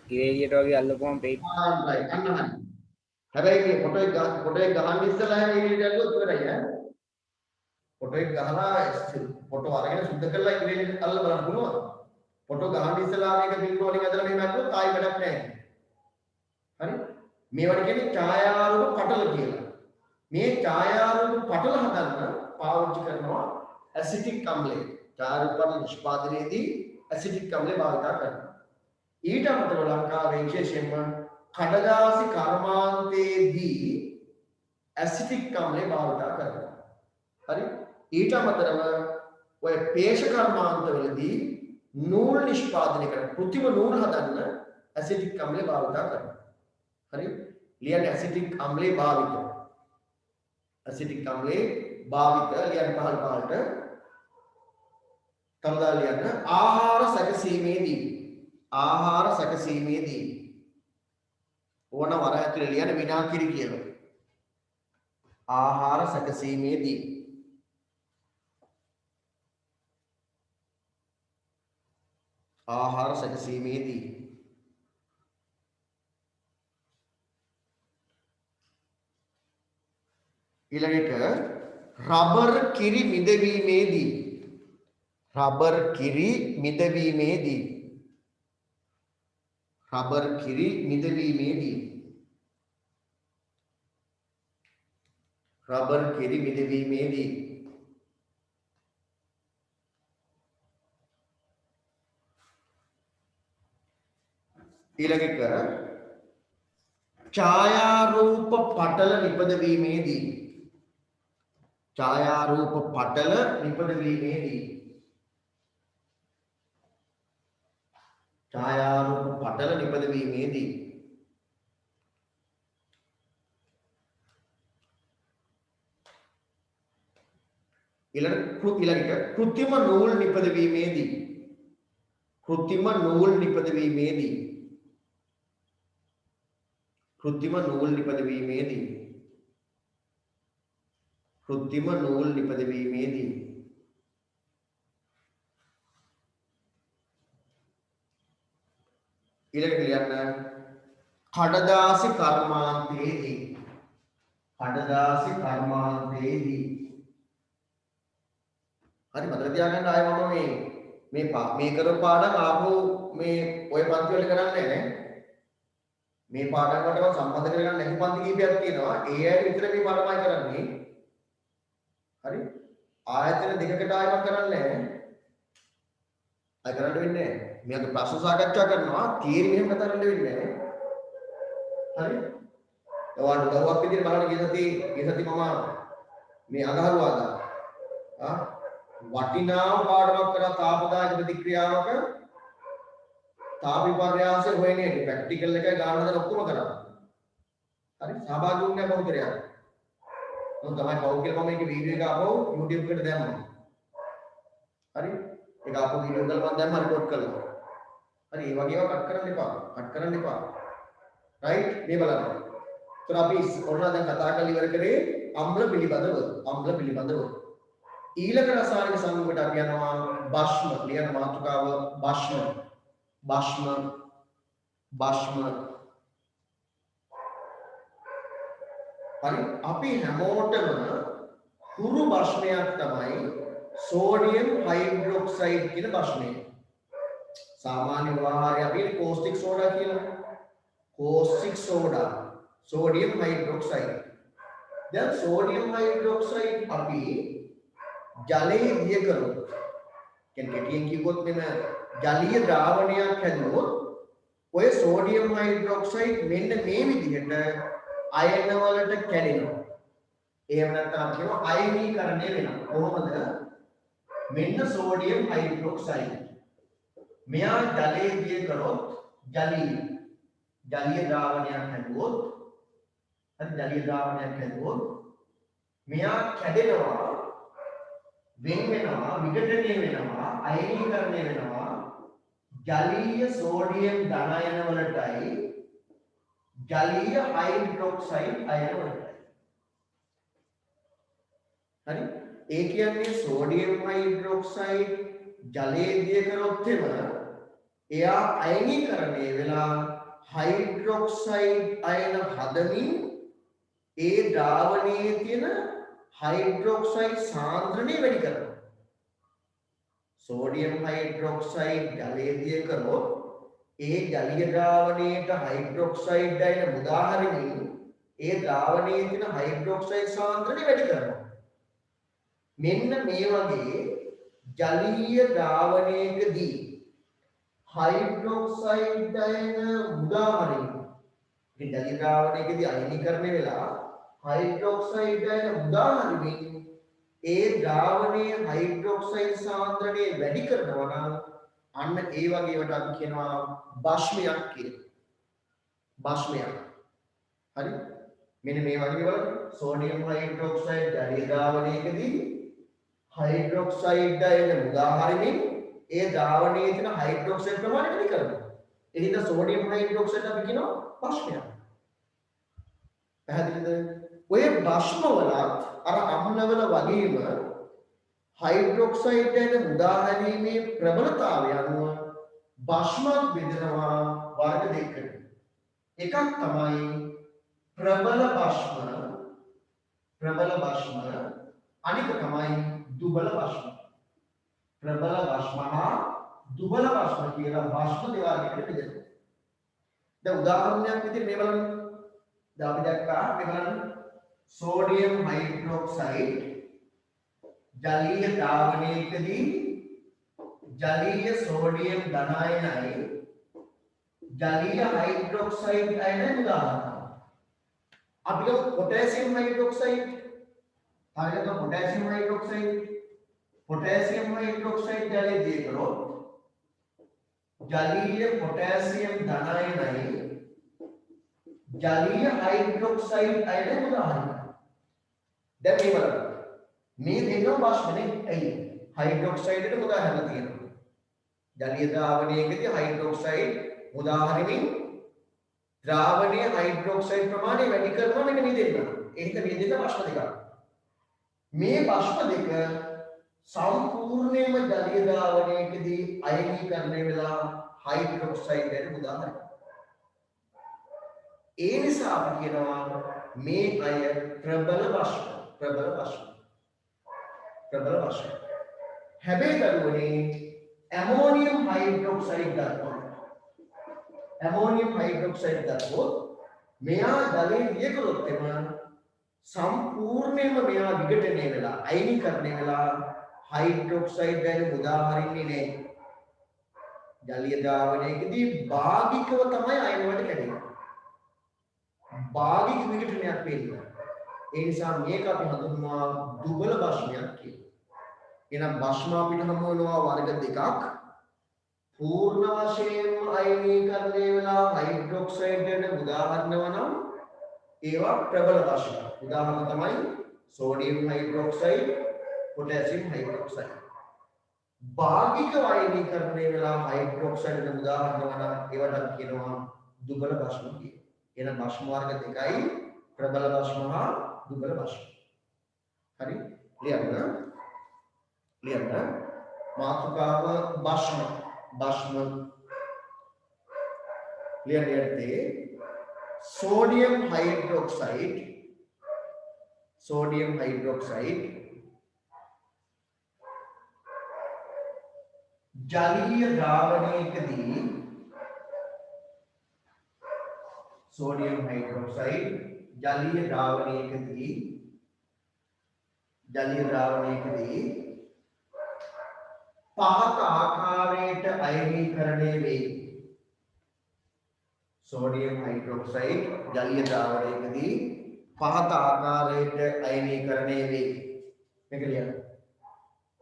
ඉරේලියට වගේ අල්ලපුවම පේයි. රයිට් අන්න හරි හැබැයි මේ ෆොටෝ එක ගහන්න ඉස්සලා හැම ඉරේලියට ඇල්ලුවොත් ඉවරයි ඈ ෆොටෝ එක ගහලා ෆොටෝ අරගෙන සුද්ධ කරලා ඉරේලියට අල්ල බලන්න පුළුවන් ෆොටෝ ගහන්න ඉස්සලා මේක ෆිල්ම් වලින් ඇදලා මෙහෙම ඇල්ලුවොත් ආයි වැඩක් නැහැ හරි මේවට කියන්නේ ඡායාරූප පටල කියලා මේ ඡායාරූප පටල හදන්න පාවිච්චි කරනවා ඇසිටික් අම්ලය ඡායාරූප නිෂ්පාදනයේදී ඇසිටික් අම්ලය භාවිත කරනවා ඊට අමතරව ලංකාවේ විශේෂයෙන්ම කඩදාසි කර්මාන්තයේදී ඇසිටික් අම්ලය භාවිත කරනවා හරි ඊට අමතරව ඔය පේෂ කර්මාන්තවලදී නූල් නිෂ්පාදනය කරන කෘත්‍රිම නූල් හදන්න ඇසිටික් අම්ලය භාවිත කරනවා හරි ලියන්න ඇසිටික් අම්ලයේ භාවිත ඇසිටික් අම්ලයේ භාවිත ලියන්න පහළ පහළට තවදා ලියන්න ආහාර සැකසීමේදී ඕන වර ඇතුලේ ලියන්න විනාකිරි කියලා ආහාර සැකසීමේදී ඊළඟට රබර් කිරි මිදවීමේදී ඊළඟට ඡායාරූප පටල නිපදවීමේදී ඊළඟට කෘත්‍රිම නූල් නිපදවීමේදී ඊළඟට ලියන්න කඩදාසි කර්මාන්තයේදී හරි මතක තියාගන්න ආයෙ මම මේ කරපු පාඩම් ආපහු මේ ඔය පන්ති වල කරන්නේ නැහැ මේ පාඩම් වලට සම්බන්ධ කරගන්න නැති පන්ති කීපයක් තියෙනවා ඒ අයට විතර මේ පාඩමයි කරන්නේ හරි ආයතන දෙකකට ආයෙම කරන්නේ නැහැ අය කරන්න වෙන්නේ නැහැ මේ අද ප්‍රශ්න සාකච්ඡා කරනවා තීරි මෙහෙම කතා කරන්න වෙන්නේ නැහැ හරි ඔයාලට උදව්වක් විදිහට බලන්න ගිය සති මම මේ අඟහරුවාදා වටිනා පාඩමක් කරා තාපදායක ප්‍රතික්‍රියාවක තාප විපර්යාසය හොයන්නේ ප්‍රැක්ටිකල් එකයි ගන්න හදන ඔක්කොම කරා. හරි සහභාගී වුණේ බෞද්ධරයා. මොකද තමයි කවුරු කියලා මම මේක වීඩියෝ එක ආපහු YouTube එකට දැම්මා. හරි ඒක ආපහු වීඩියෝ එකක් මම දැම්මා රෙකෝඩ් කළා. හරි ඒ වගේ ඒවා කට් කරන්න එපා. රයිට් මේ බලන්න. ඒතර අපි ඔන්න දැන් කතා කරලා ඉවර කරේ අම්ල පිළිබඳව. ඊළඟ රසායනික සංයුගකට අපි යනවා භස්ම ලියන මාතෘකාව භස්ම හරි අපි හැමෝටම හුරු භස්මයක් තමයි සෝඩියම් හයිඩ්‍රොක්සයිඩ් කියන භස්මය සාමාන්‍ය ව්‍යවහාරය අපි කෝස්ටික් සෝඩා කියලා සෝඩියම් හයිඩ්‍රොක්සයිඩ් දැන් සෝඩියම් හයිඩ්‍රොක්සයිඩ් අපි ජලයේ දිය කරොත් කියන්නේ කෙටියෙන් කිව්වොත් මෙන්න ජලීය ද්‍රාවණයක් හැදුවොත් ඔය සෝඩියම් හයිඩ්‍රොක්සයිඩ් මෙන්න මේ විදිහට අයන වලට කැඩෙනවා. එහෙම නැත්නම් කියනවා අයනීකරණය වෙනවා. කොහොමද? මෙන්න සෝඩියම් හයිඩ්‍රොක්සයිඩ්. මෙයා ජලයේ දිය කරොත් ජලීය ද්‍රාවණයක් හැදුවොත් මෙයා කැඩෙනවා වෙන වෙනවා විඝටනය වෙනවා අයනීකරණය වෙනවා ජලීය සෝඩියම් ධන අයන වලටයි ජලීය හයිඩ්‍රොක්සයිඩ් අයන වලටයි. හරි? ඒ කියන්නේ සෝඩියම් හයිඩ්‍රොක්සයිඩ් ජලයේ දිය කරොත් එයා අයනීකරණය වෙලා හයිඩ්‍රොක්සයිඩ් අයන හදමින් ඒ ද්‍රාවණයේ තියෙන හයිඩ්‍රොක්සයිඩ් සාන්ද්‍රණය වැඩි කරනවා. සෝඩියම් හයිඩ්‍රොක්සයිඩ් ජලයේ දිය කරොත් ඒ ජලීය ද්‍රාවණයට හයිඩ්‍රොක්සයිඩ් අයන මුදා හරිමින් ඒ ද්‍රාවණයේ තියෙන හයිඩ්‍රොක්සයිඩ් සාන්ද්‍රණය වැඩි කරනවා. මෙන්න මේ වගේ ජලීය ද්‍රාවණයකදී हाइड्रोक्साइड අයන උදාහරණයක්. ඉතින් ජලීය ද්‍රාවණයකදී අයනීකරණය වෙලා हाइड्रोक्साइड අයන උදාහරණයක් ඒ ද්‍රාවණයේ हाइड्रोक्साइड සාන්ද්‍රණය වැඩි කරනවා නම් අන්න ඒ වගේ වට අපි කියනවා බෂ්මයක් කියලා. බෂ්මයක්. හරි? මෙන්න මේ වගේ බලන්න සෝඩියම් හයිඩ්‍රොක්සයිඩ් ජලීය ද්‍රාවණයකදී हाइड्रोक्साइड අයන උදාහරණයක් ඒ ද්‍රාවණයේ තියෙන හයිඩ්‍රොක්සයිඩ් ප්‍රමාණය වැඩි කරනවා. ඒ හින්දා සෝඩියම් හයිඩ්‍රොක්සයිඩ් අපි කියනවා බෂ්මයක්. පැහැදිලිද? ඔය බෂ්ම වලත් අර අම්ලවල වගේම හයිඩ්‍රොක්සයිඩ් යන උදාහරණීමේ ප්‍රබලතාවය අනුව බෂ්මක් බෙදනවා වර්ග දෙකකට. එකක් තමයි ප්‍රබල බෂ්ම අනික තමයි දුබල බෂ්ම. प्रबल भस्म दुबल भस्म කියලා භස්ම දෙවාරයකට බෙදෙනවා. දැන් උදාහරණයක් විදිහට මේ බලන්න. දැන් අපි දැක්කා මේ බලන්න සෝඩියම් හයිඩ්‍රොක්සයිඩ් ජලීය ද්‍රාවණයකදී ජලීය සෝඩියම් ධන අයනයි ජලීය හයිඩ්‍රොක්සයිඩ් අයන උදාහරණ. අපි පොටෑසියම් හයිඩ්‍රොක්සයිඩ් හරියට පොටෑසියම් හයිඩ්‍රොක්සයිඩ් पोटेशियम हाइड्रोक्साइड जले दिए करो जलीय पोटेशियम धन अयन जलीय हाइड्रोक्साइड अयन उदाहरण දැන් මේ බලන්න මේ දෙන්නම බෂ්මනේ ඇයි हाइड्रोक्साइड ට උදාහරණ තියෙනවා ජලීය ද්‍රාවණයකදී हाइड्रोक्साइड උදාහරණෙමින් ද්‍රාවණයේ हाइड्रोक्साइड ප්‍රමාණය වැඩි කරනවා මෙන්න මේ දෙන්න. ඒ හින්දා මේ දෙන්න බෂ්ම දෙකක්. මේ බෂ්ම දෙක संपूर्णेම ජලීය ද්‍රාවණයකදී අයනීකරණය වෙලා හයිඩ්‍රොක්සයිඩ් එක උදාහරණයක්. ඒ නිසා අපි කියනවා මේ අය ප්‍රබල භස්ම. හැබැයි දරුවනේ ඇමෝනියම් හයිඩ්‍රොක්සයිඩ් ගත්තොත් මෙයා ජලයේ දිය කරොත් එම සම්පූර්ණයෙන්ම මෙයා විඝටනය වෙලා අයනීකරණය වෙලා हाइड्रोक्साइड ගැන උදාහරණන්නේ නේ. ජලීය ද්‍රාවණයකදී භාගිකව තමයි අයන වලට කැඩෙන්නේ. භාගික විඝටනයක් වෙන්නේ. ඒ නිසා මේක අපි හඳුන්වනවා දුබල භස්මයක් කියලා. එහෙනම් භස්ම අපිට හමු වෙනවා වර්ග දෙකක්. පූර්ණ වශයෙන්ම අයනීකරණය වෙලා හයිඩ්‍රොක්සයිඩ් ගැන උදාහරණව නම් ඒවා ප්‍රබල භස්ම. උදාහරණ තමයි සෝඩියම් හයිඩ්‍රොක්සයිඩ් पोटेशियम हाइड्रोक्साइड භාගික අයනීකරණය වෙලා හයිඩ්‍රොක්සයිඩ් වෙන උදාහරණ වන ඒවට අපි කියනවා දුබල භස්ම කියලා. එහෙනම් භස්ම වර්ග දෙකයි ප්‍රබල භස්ම හා දුබල භස්ම. හරි? ලියන්න. මාතෘකාව භස්ම ලියන්න යද්දී සෝඩියම් හයිඩ්‍රොක්සයිඩ් ජලීය ද්‍රාවණයකදී सोडियम हाइड्रोक्साइड जलीय द्रावणीयकදී පහත ආකාරයට අයනීකරණය වේ. सोडियम हाइड्रोक्साइड जलीय द्रावණයකදී පහත ආකාරයට අයනීකරණය වේ. මේක ලියන්න.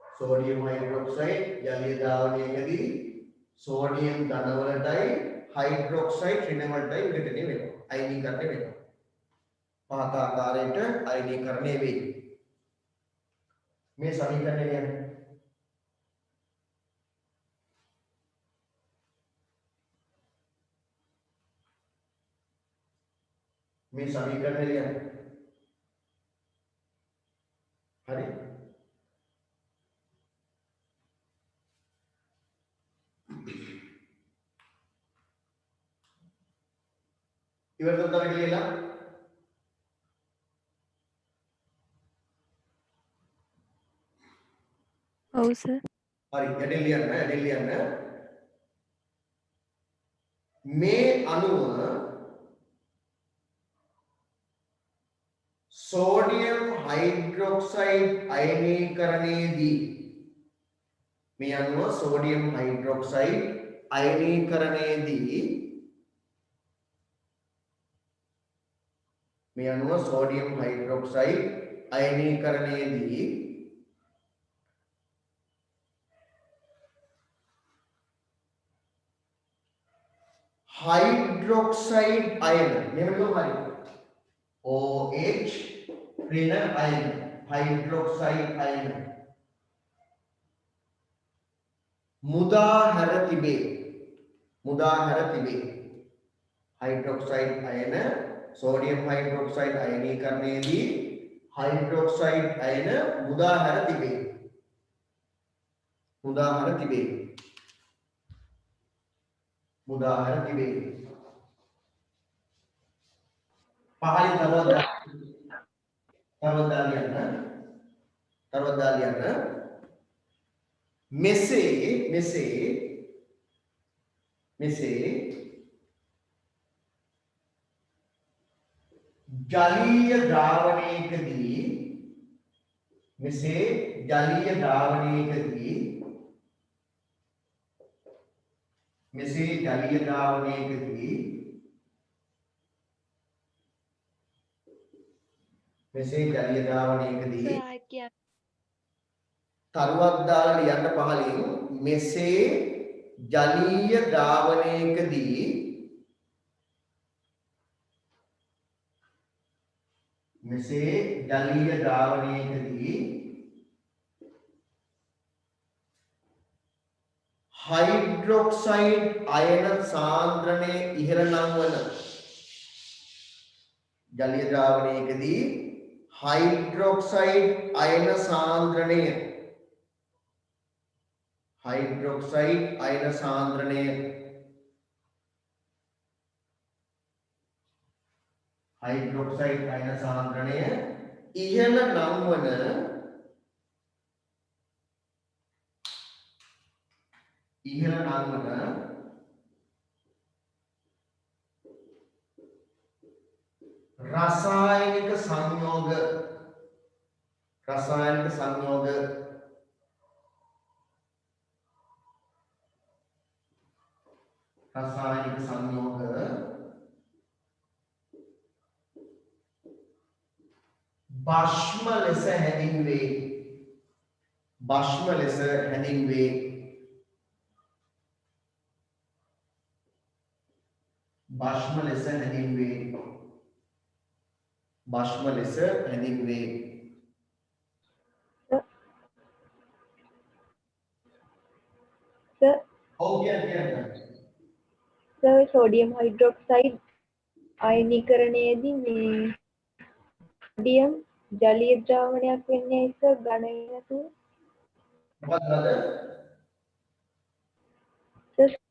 सोडियम हाइड्रोक्साइड जलीय द्रावණයකදී सोडियम ධන වලටයි हाइड्रोक्साइड ऋण වලටයි විඝටනය වෙනවා. අයනීකරණය වෙනවා. පහත ආකාරයට අයනීකරණය වේ. මේ සමීකරණය ලියන්න. මේ සමීකරණය ලියන්න. හරි. ඉවරද උත්තර කියලා? ඔව් සර්. හරි යටින් ලියන්න. මේ අණුව සෝඩියම් හයිඩ්‍රොක්සයිඩ් අයනීකරණයේදී මේ අණුව සෝඩියම් හයිඩ්‍රොක්සයිඩ් අයනීකරණයේදී මේ අණුව සෝඩියම් හයිඩ්‍රොක්සයිඩ් අයනීකරණයේදී हाइड्रोक्साइड आयन में मतलब हरी OH ऋण आयन हाइड्रोक्साइड आयन मुदाहर तिबे हाइड्रोक्साइड आयन सोडियम हाइड्रोक्साइड आयनीकरणेदी हाइड्रोक्साइड आयन मुदाहर तिबे පහලින් තවදා ලියන්න මෙසේ ජලීය ද්‍රාවණයකදී තරුවක් දාලා ලියන්න පහලින් මෙසේ ජලීය ද්‍රාවණයකදී हाइड्रोक्साइड आयन सांद्रණය ඉහළ නම් වන ජලීය ද්‍රාවණයකදී हाइड्रोक्साइड आयन सांद्रණය ඉහළ නම් වන रासायनिक संयोग භස්ම ලෙස හැඳින්වේ සර් සෝඩියම් හයිඩ්‍රොක්සයිඩ් අයනීකරණයේදී මේ සෝඩියම් ජලීය ද්‍රාවණයක් වෙන්නේ ඒක ඝන වෙනතු මොකක්ද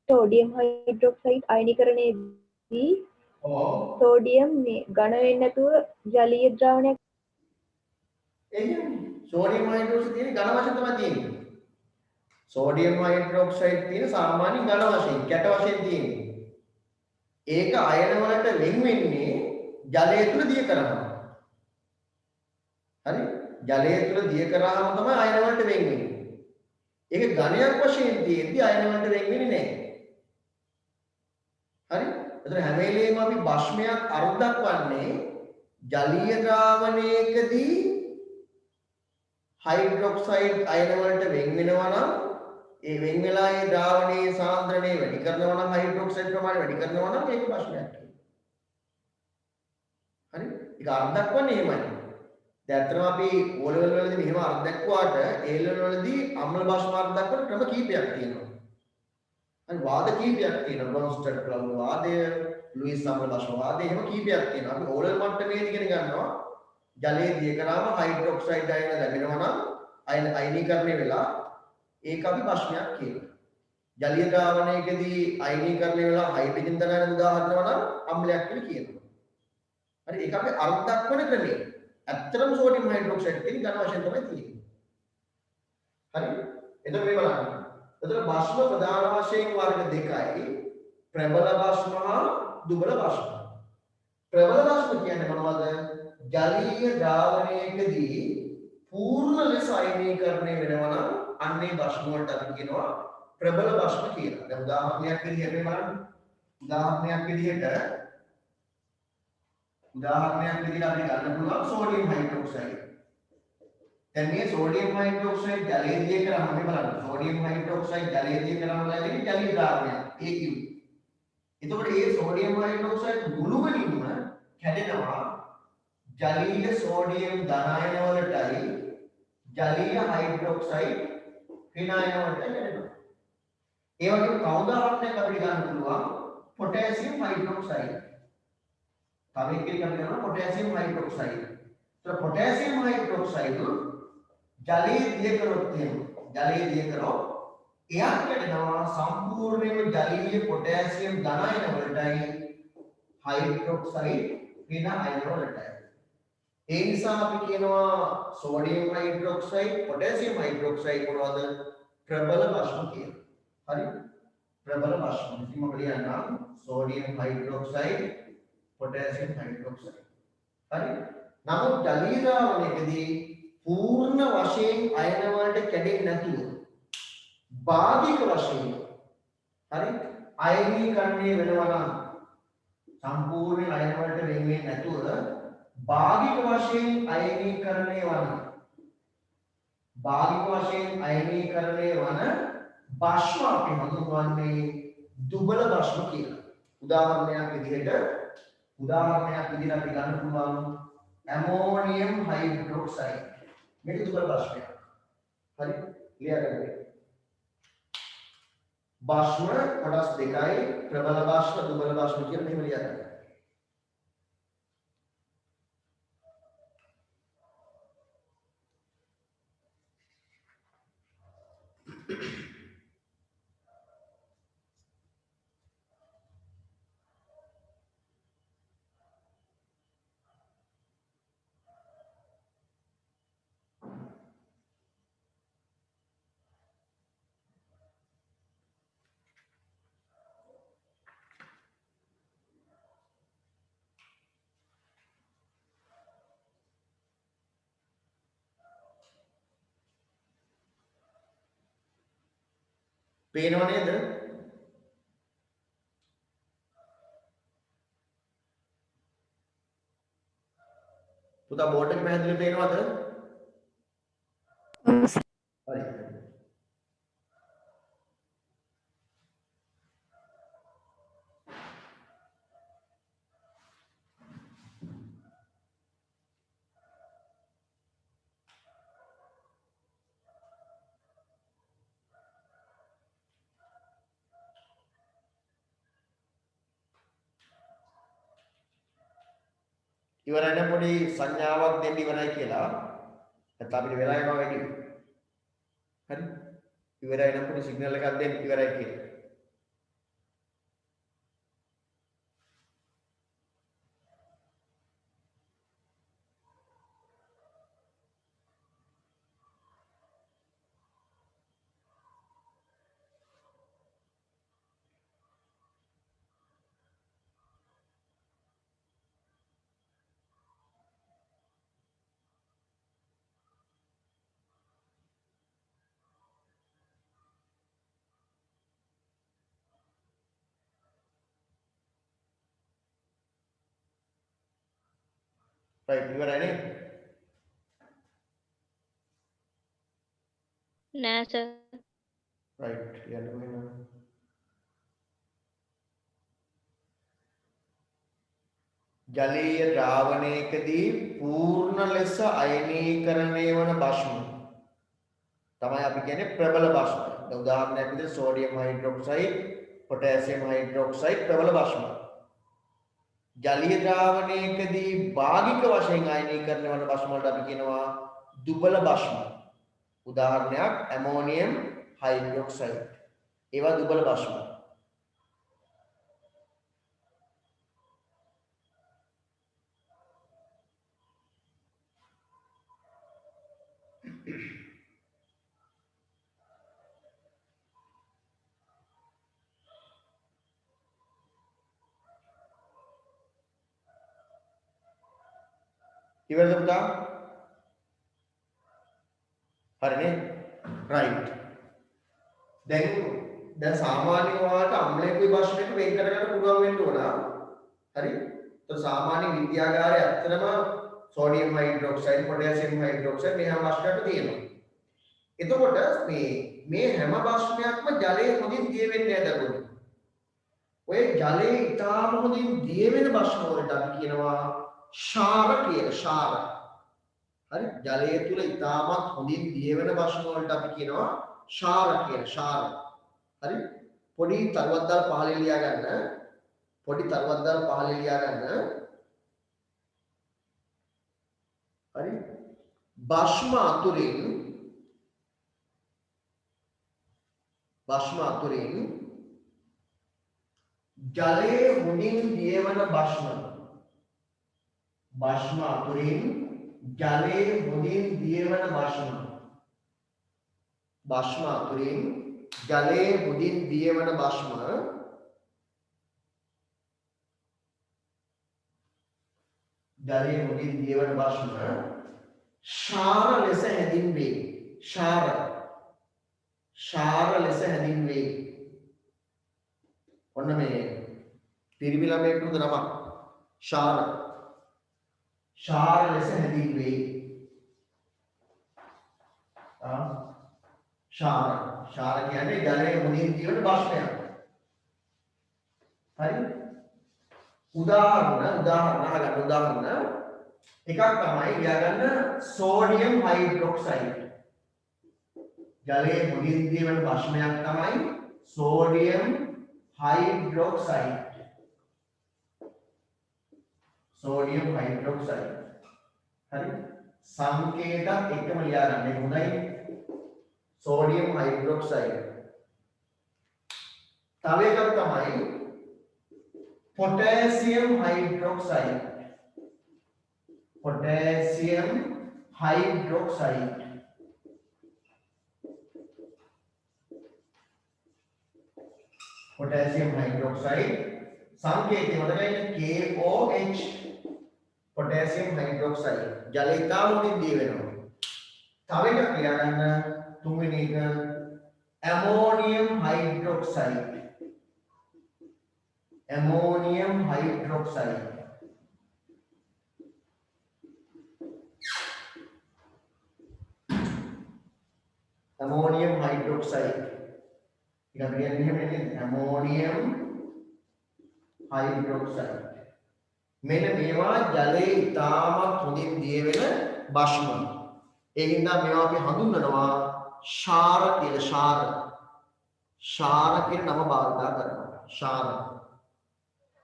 සෝඩියම් හයිඩ්‍රොක්සයිඩ් අයනීකරණයේදී සෝඩියම් මේ ඝන වෙන්නේ නැතුව ජලීය ද්‍රාවණයක් සෝඩියම් හයිඩ්‍රොක්සයිඩ් තියෙන ඝන වශයෙන් තමයි තියෙන්නේ. සෝඩියම් හයිඩ්‍රොක්සයිඩ් තියෙන සාමාන්‍ය ඝන වශයෙන් කැට වශයෙන් තියෙන්නේ. ඒක අයන වලට වෙන් වෙන්නේ ජලය තුල දිය කරනවා. හරි? ජලය තුල දිය කරාම තමයි අයන වලට වෙන් වෙන්නේ. ඒක ඝනයක් වශයෙන් තියෙද්දි අයන වලට වෙන් වෙන්නේ නැහැ. හරි? එතන හැම වෙලේම අපි භස්මයක් අර්ධක් වන්නේ ජලීය ද්‍රාවණයකදී हाइड्रोक्साइड आयन වලට වෙන් වෙනවා නම් ඒ වෙන් වෙලා ඒ ද්‍රාවණයේ සාන්ද්‍රණය වැඩි කරනවා නම් हाइड्रोक्साइड ප්‍රමාණය වැඩි කරනවා නම් ඒක භස්මයක් කියනවා. හරි? ඒක අර්ධක් වන්නේ එහෙමයි. දැන් අතරම අපි O level වලදී මෙහෙම අර්ධක් වාට A level වලදී අම්ල භස්ම අර්ධක් වල ක්‍රම කීපයක් තියෙනවා. හරි වාද කීපයක් තියෙනවා. බ්‍රොන්ස්ටඩ් ක්ලවුඩ් වාදය, ලුයිස් අම්ල භෂ්ම වාදය එහෙම කීපයක් තියෙනවා. අපි ඕලර් මට්ටමේදී ඉගෙන ගන්නවා ජලයේ දිය කරාම හයිඩ්‍රොක්සයිඩ් අයන ලැබෙනවා නම් අයනීකරණය වෙලා ඒක අපි භෂ්මයක් කියනවා. ජලීය ද්‍රාවණයකදී අයනීකරණය වෙලා හයිඩ්‍රජන් ධනායන උදාහරණව නම් අම්ලයක් කියලා කියනවා. හරි ඒක අපි අර්ථ දක්වන ක්‍රමය. ඇත්තටම සෝඩියම් හයිඩ්‍රොක්සයිඩ් කියන ඝන වශයෙන් තමයි තියෙන්නේ. හරි එතකොට මේ බලන්න. එතකොට භෂ්ම ප්‍රධාන වශයෙන් වර්ග දෙකයි. ප්‍රබල භෂ්ම හා දුබල භෂ්ම. ප්‍රබල භෂ්ම කියන්නේ මොනවද? ජලීය ද්‍රාවණයකදී පූර්ණ ලෙස අයනීකරණය වෙනවා නම් අන්නේ භෂ්ම වලට අපි කියනවා ප්‍රබල භෂ්ම කියලා. දැන් උදාහරණයක් විදිහට මේ බලන්න. උදාහරණයක් විදිහට අපි ගන්න පුළුවන් සෝඩියම් හයිඩ්‍රොක්සයිඩ්. දැන් මේ සෝඩියම් හයිඩ්‍රොක්සයිඩ් ජලයේ දිය කරාම මේ බලන්න. සෝඩියම් හයිඩ්‍රොක්සයිඩ් ජලයේ දිය කරාම ලැබෙන ජලීය ද්‍රාවණයක් AQ. එතකොට මේ සෝඩියම් හයිඩ්‍රොක්සයිඩ් මුළුමනින්ම කැඩෙනවා ජලීය සෝඩියම් ධනායන වලටයි ජලීය හයිඩ්‍රොක්සයිඩ් ඍණායන වලට කැඩෙනවා. ඒ වගේම කවුදාහරණයක් අපිට ගන්න පුළුවන් පොටෑසියම් හයිඩ්‍රොක්සයිඩ්. තව එකක් අපි කරනවා පොටෑසියම් හයිඩ්‍රොක්සයිඩ්. ඒතර පොටෑසියම් හයිඩ්‍රොක්සයිඩ් ජලයේ දිය කරොත් එයත් කැඩෙනවා සම්පූර්ණයෙන්ම ජලීය පොටෑසියම් ධනායන වලටයි හයිඩ්‍රොක්සයිඩ් ඍණායන වලටයි. ඒ නිසා අපි කියනවා සෝඩියම් හයිඩ්‍රොක්සයිඩ් පොටෑසියම් හයිඩ්‍රොක්සයිඩ් මොනවද? ප්‍රබල භෂ්ම කියලා. හරි? ප්‍රබල භෂ්ම. ඉතින් මොකද කියනවා? Sodium hydroxide potassium hydroxide. හරි? නමුත් ජලීය ද්‍රාවණයකදී පූර්ණ වශයෙන් අයන වලට කැඩෙන්නේ නැතුව භාගික වශයෙන් හරි අයනීකරණය වෙනවා නම් සම්පූර්ණ අයන වලට වෙන්නේ නැතුව භාගික වශයෙන් අයනීකරණය වන භෂ්ම අපි හඳුන්වන්නේ දුබල භෂ්ම කියලා. උදාහරණයක් විදිහට අපි ගන්න පුළුවන් ඇමෝනියම් හයිඩ්‍රොක්සයිඩ්. මේක දුබල භෂ්මයක්. හරි? ලියාගන්න. භෂ්ම කොටස් දෙකයි ප්‍රබල භෂ්ම දුබල භෂ්ම කියලා මෙහෙම ලියාගන්න. පේනව නේද? පුතා බෝඩ් එක පැහැදිලිව පේනවද? හරි. ඉවරයි නම් පොඩි සංඥාවක් දෙන්න ඉවරයි කියලා. නැත්නම් අපිට වෙලා යනවා වැඩි. හරි? ඉවරයි නම් පොඩි සිග්නල් එකක් දෙන්න ඉවරයි කියලා. right ඉවරයි නේ? නෑ සර්. right යන්න වෙනවා. ජලීය ද්‍රාවණයකදී පූර්ණ ලෙස අයනීකරණය වන භෂ්ම තමයි අපි කියන්නේ ප්‍රබල භෂ්ම. දැන් උදාහරණයක් විදිහට සෝඩියම් හයිඩ්‍රොක්සයිඩ්, පොටෑසියම් හයිඩ්‍රොක්සයිඩ් ප්‍රබල භෂ්ම. ජලීය ද්‍රාවණයකදී භාගික වශයෙන් අයනීකරණය වන භස්ම වලට අපි කියනවා දුබල භස්ම. උදාහරණයක් ඇමෝනියම් හයිඩ්‍රොක්සයිඩ්. ඒවා දුබල භස්ම. ඉවරද පුතා? හරිනේ? රයිට්. දැන් සාමාන්‍ය වාට අම්ලයකේ භස්මයක වෙන් කරගන්න පුළුවන් වෙන්න ඕන. හරි? તો සාමාන්‍ය විද්‍යාගාරයේ ඇත්තටම සෝඩියම් හයිඩ්‍රොක්සයිඩ්, පොටෑසියම් හයිඩ්‍රොක්සයිඩ් මේ හැම භස්මයක්ම තියෙනවා. එතකොට මේ හැම භස්මයක්ම ජලයේ හොඳින් දිය වෙන්නේ නැදගොඩ. ඔය ජලයේ ඉතාම හොඳින් දිය වෙන භස්ම වලට අපි කියනවා ශාර කියලා. ශාර. හරි? ජලයේ තුල ඉතාමත් හොඳින් දිය වෙන භස්ම වලට අපි කියනවා ශාර කියලා. ශාර. හරි? පොඩි තරුවක් දාලා පහලේ ලියා ගන්න. පොඩි තරුවක් දාලා පහලේ ලියා ගන්න. හරි? භස්ම අතුරින් ජලයේ හොඳින් දියවන භස්ම. භස්ම අතුරින් ජලයේ හොඳින් දියවන භස්ම. භස්ම අතුරින් ජලයේ හොඳින් දියවන භස්ම ශාර ලෙස හැඳින්වේ. ශාර ලෙස හැඳින්වේ. ඔන්න මේ පිරිමි ළමයෙකුට නමක් ශාර ලෙස හැඳින්වේ. ශාර කියන්නේ ජලයේ හොඳින් දියවන භස්මයක්. හරි? උදාහරණ එකක් තමයි ලියාගන්න සෝඩියම් හයිඩ්‍රොක්සයිඩ්. ජලයේ හොඳින් දියවන භස්මයක් තමයි සෝඩියම් හයිඩ්‍රොක්සයිඩ්. හරි? සංකේතත් එකම ලියාගන්න. ඒක හොඳයි. Sodium hydroxide. තව එකක් තමයි potassium hydroxide. Potassium hydroxide. සංකේතය මතකයි KOH. potassium hydroxide. ජලය ඉතාමත් දී වෙනවා. තව එකක් ලියාගන්න තුන්වෙනි එක ammonium hydroxide. ammonium hydroxide. Kita berikan ini ammonium hydroxide. මෙන්න මේවා ජලයේ ඉතාමත් හොඳින් දිය වෙන භස්ම. ඒ හින්දා මේවා අපි හඳුන්වනවා ශාර කියලා. ශාර කියන නම භාවිත කරනවා. ශාර.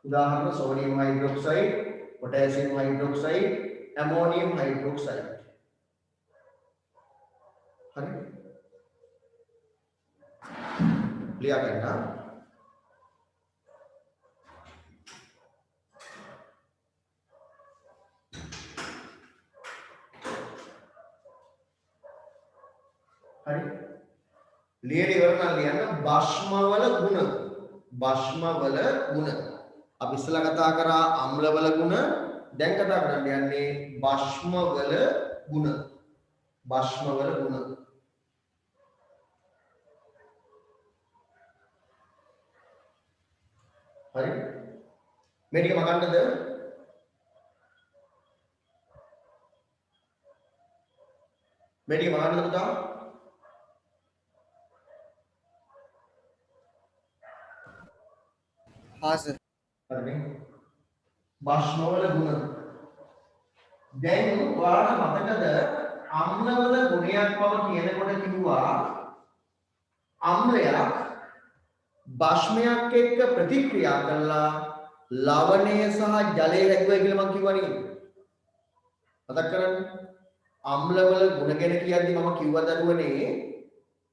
උදාහරණ sodium hydroxide, potassium hydroxide, ammonium hydroxide. හරි? ලියා ගන්න. හරි? ලියන ඉවරනම් ලියන්න භස්මවල ගුණ. අපි ඉස්සලා කතා කරා අම්ලවල ගුණ. දැන් කතා කරන්න යන්නේ භස්මවල ගුණ. හරි? මේ ටික මකන්නද? පුතා? हाँ सर. හරිනේ. භස්මවල ගුණ. දැන් ඔයාලා මතකද අම්ලවල ගුණයක් බව කියනකොට කිව්වා අම්ලයක් භස්මයක් එක්ක ප්‍රතික්‍රියා කළා ලවණය සහ ජලය හැදුවයි කියලා මම කිව්වනේ. මතක් කරගන්න. අම්ලවල ගුණ ගැන කියද්දි මම කිව්වා දරුවනේ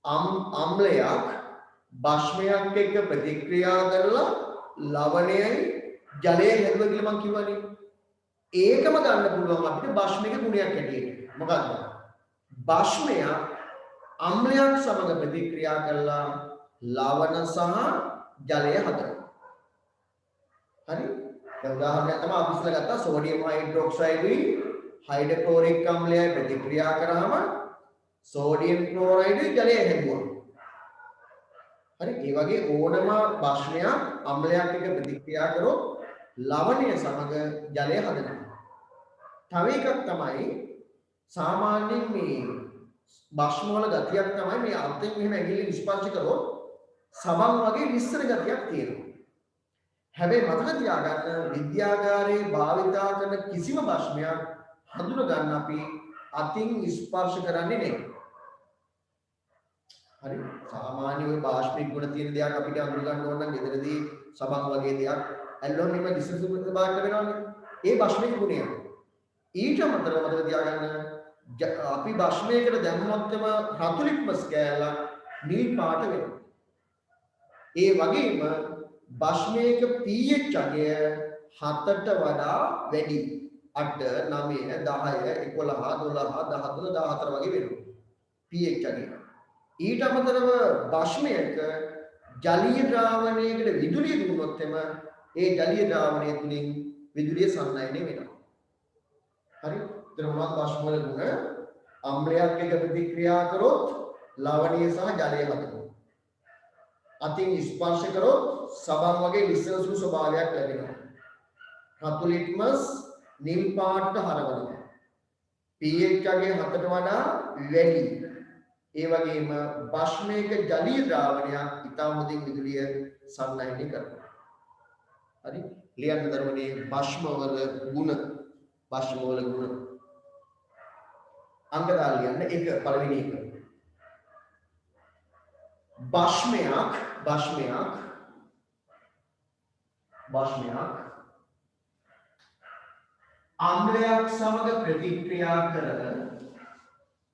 අම්ලයක් භස්මයක් එක්ක ප්‍රතික්‍රියා කරලා ලවණයයි ජලයයි හැදුවා කියලා මම කිව්වනේ. ඒකම ගන්න පුළුවන් අපිට භස්මික ගුණයක් ඇටියෙට. මොකක්ද? භස්මය අම්ලයක් සමග ප්‍රතික්‍රියා කරලා ලවණ සහ ජලය හදනවා. හරි? දැන් උදාහරණයක් තමයි අපි ඉස්සෙල්ලා ගත්තා සෝඩියම් හයිඩ්‍රොක්සයිඩුයි හයිඩ්‍රොක්ලෝරික් අම්ලයයි ප්‍රතික්‍රියා කරාම සෝඩියම් ක්ලෝරයිඩුයි ජලය හැදුවා. හරි? ඒ වගේ ඕනම භස්මයක් අම්ලයක් එක්ක ප්‍රතික්‍රියා කරොත් ලවණය සමග ජලය හදනවා. තව එකක් තමයි සාමාන්‍යයෙන් මේ භස්ම වල ගතියක් තමයි මේ අර්ථයෙන් මෙහෙම ඇඟිල්ලෙන් ස්පර්ශ කරොත් සබන් වගේ විස්තර ගතියක් තියෙනවා. හැබැයි මතක තියාගන්න විද්‍යාගාරයේ භාවිතා කරන කිසිම භස්මයක් හඳුන ගන්න අපි අතින් ස්පර්ශ කරන්නේ නැහැ. හරි? සාමාන්‍ය ඔය භාෂ්මික ගුණ තියෙන දෙයක් අපිට අඳුර ගන්න ඕන නම් ගෙදරදී සබන් වගේ දෙයක් ඇල්ලුවම මේක දිසුසුමත බාහිර වෙනවනේ. ඒ භස්මික ගුණය. ඊට අමතරව මතක තියාගන්න අපි භස්මයකට දැම්මොත්ම රතු ලිට්මස් කෑල්ලක් නිල් පාට වෙනවා. ඒ වගේම භස්මයක pH අගය 7ට වඩා වැඩි 8 9 10 11 12 13 14 වගේ වෙනවා pH අගය. ඊට අමතරව භස්මයක ජලීය ද්‍රාවණයකට විදුලිය දුන්නොත් එම ඒ ජලීය ද්‍රාවණය තුලින් විදුලිය සංනයනය වෙනවා. හරි? එතන මොනවද භස්ම වල ගුණ? අම්ලයක් එක්ක ප්‍රතික්‍රියා කරොත් ලවණීය සහ ජලය හදනවා. අතින් ස්පර්ශ කරොත් සබන් වගේ විශ්ලේෂණ ස්වභාවයක් ලැබෙනවා. රතු ලිට්මස් නිල් පාටට හරවනවා. pH අගය 7ට වඩා වැඩි. ඒ වගේම භස්මයක ජලීය ද්‍රාවණයක් ඉතා හොඳින් විදුලිය සංනයනය කරනවා. හරි? ලියන්න දරුවනේ භස්ම වල ගුණ. භස්ම වල ගුණ. අංක දාලා ලියන්න. එක පළවෙනි එක. භස්මයක් අම්ලයක් සමග ප්‍රතික්‍රියා කර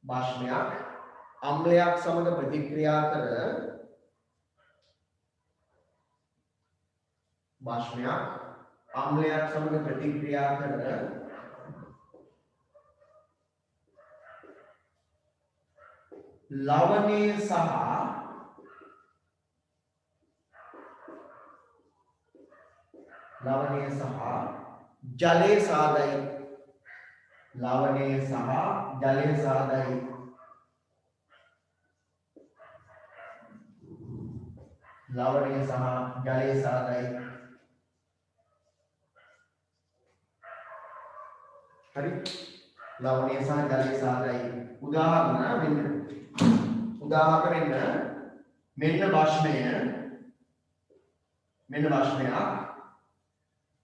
භස්මයක් අම්ලයක් සමග ප්‍රතික්‍රියා කර භස්මයක් අම්ලයක් සමග ප්‍රතික්‍රියා කර ලවණය සහ ජලය සාදයි. ලවණය සහ ජලය සාදයි. ලවණය සහ ජලය සාදයි. හරි? ලවණය සහ ජලය සාදයි. උදාහරණ මෙන්න භස්මය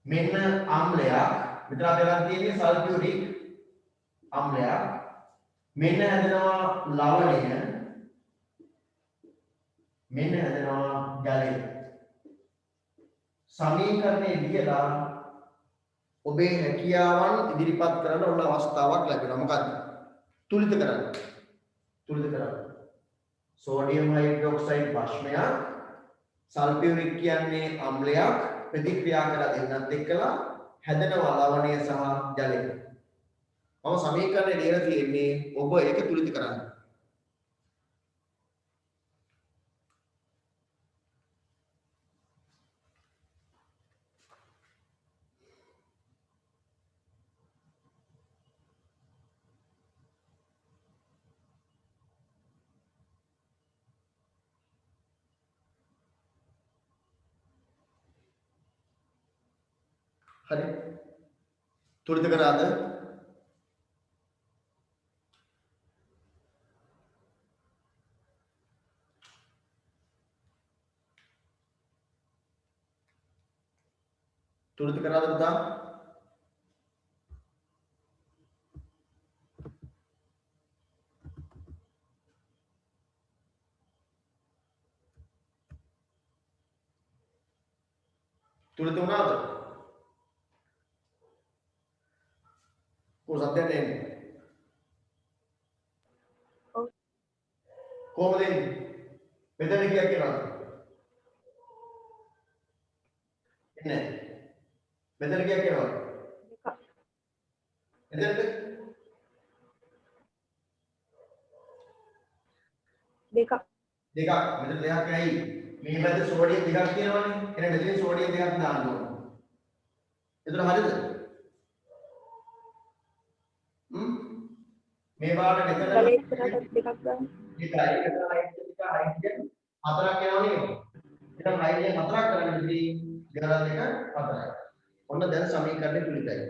මෙන්න අම්ලයක් විතර දෙකක් තියෙන්නේ සල්ෆියුරික් අම්ලයක් මෙන්න හැදෙනවා ලවණය මෙන්න හැදෙනවා ජලය සමීකරණය ලියලා ඔබේ හැකියාවන් ඉදිරිපත් කරන ඕන අවස්ථාවක් ලැබෙනවා. මොකද්ද? තුලිත කරන්න. සෝඩියම් හයිඩ්‍රොක්සයිඩ් භස්මයක් සල්ෆියුරික් කියන්නේ අම්ලයක් ප්‍රතික්‍රියා කරලා දෙන්නත් එක්කලා හැදෙනවා ලවණය සහ ජලය. මම සමීකරණය ලියලා තියෙන්නේ ඔබ ඒක තුලිත කරන්න. හරි? තුලිත කරාද? තුලිත කරාද පුතා? තුලිත වුණාද? සද්දයක් එන්නේ. ඔව්. කොහොමද එන්නේ? මෙතන කීයක් එනවද? එන්නේ. මෙතන කීයක් එනවද? එතනට දෙකක්. දෙකක්. මෙතන දෙකක් ඇයි? මේ පැත්තේ සෝඩියම් දෙකක් තියෙනවනේ. එහෙනම් මෙතන සෝඩියම් දෙකක් දාන්න ඕන. එතන හරියද? මේ වාට මෙතන ගලේ ඉස්සරහට දෙකක් ගන්න. ඒකයි මෙතන හයිඩ්‍රජන් හතරක් එනවා නේද? එහෙනම් හයිඩ්‍රජන් හතරක් කරන්න ඉතින් ගලන දෙක හතරයි. ඔන්න දැන් සමීකරණය තුලිතයි.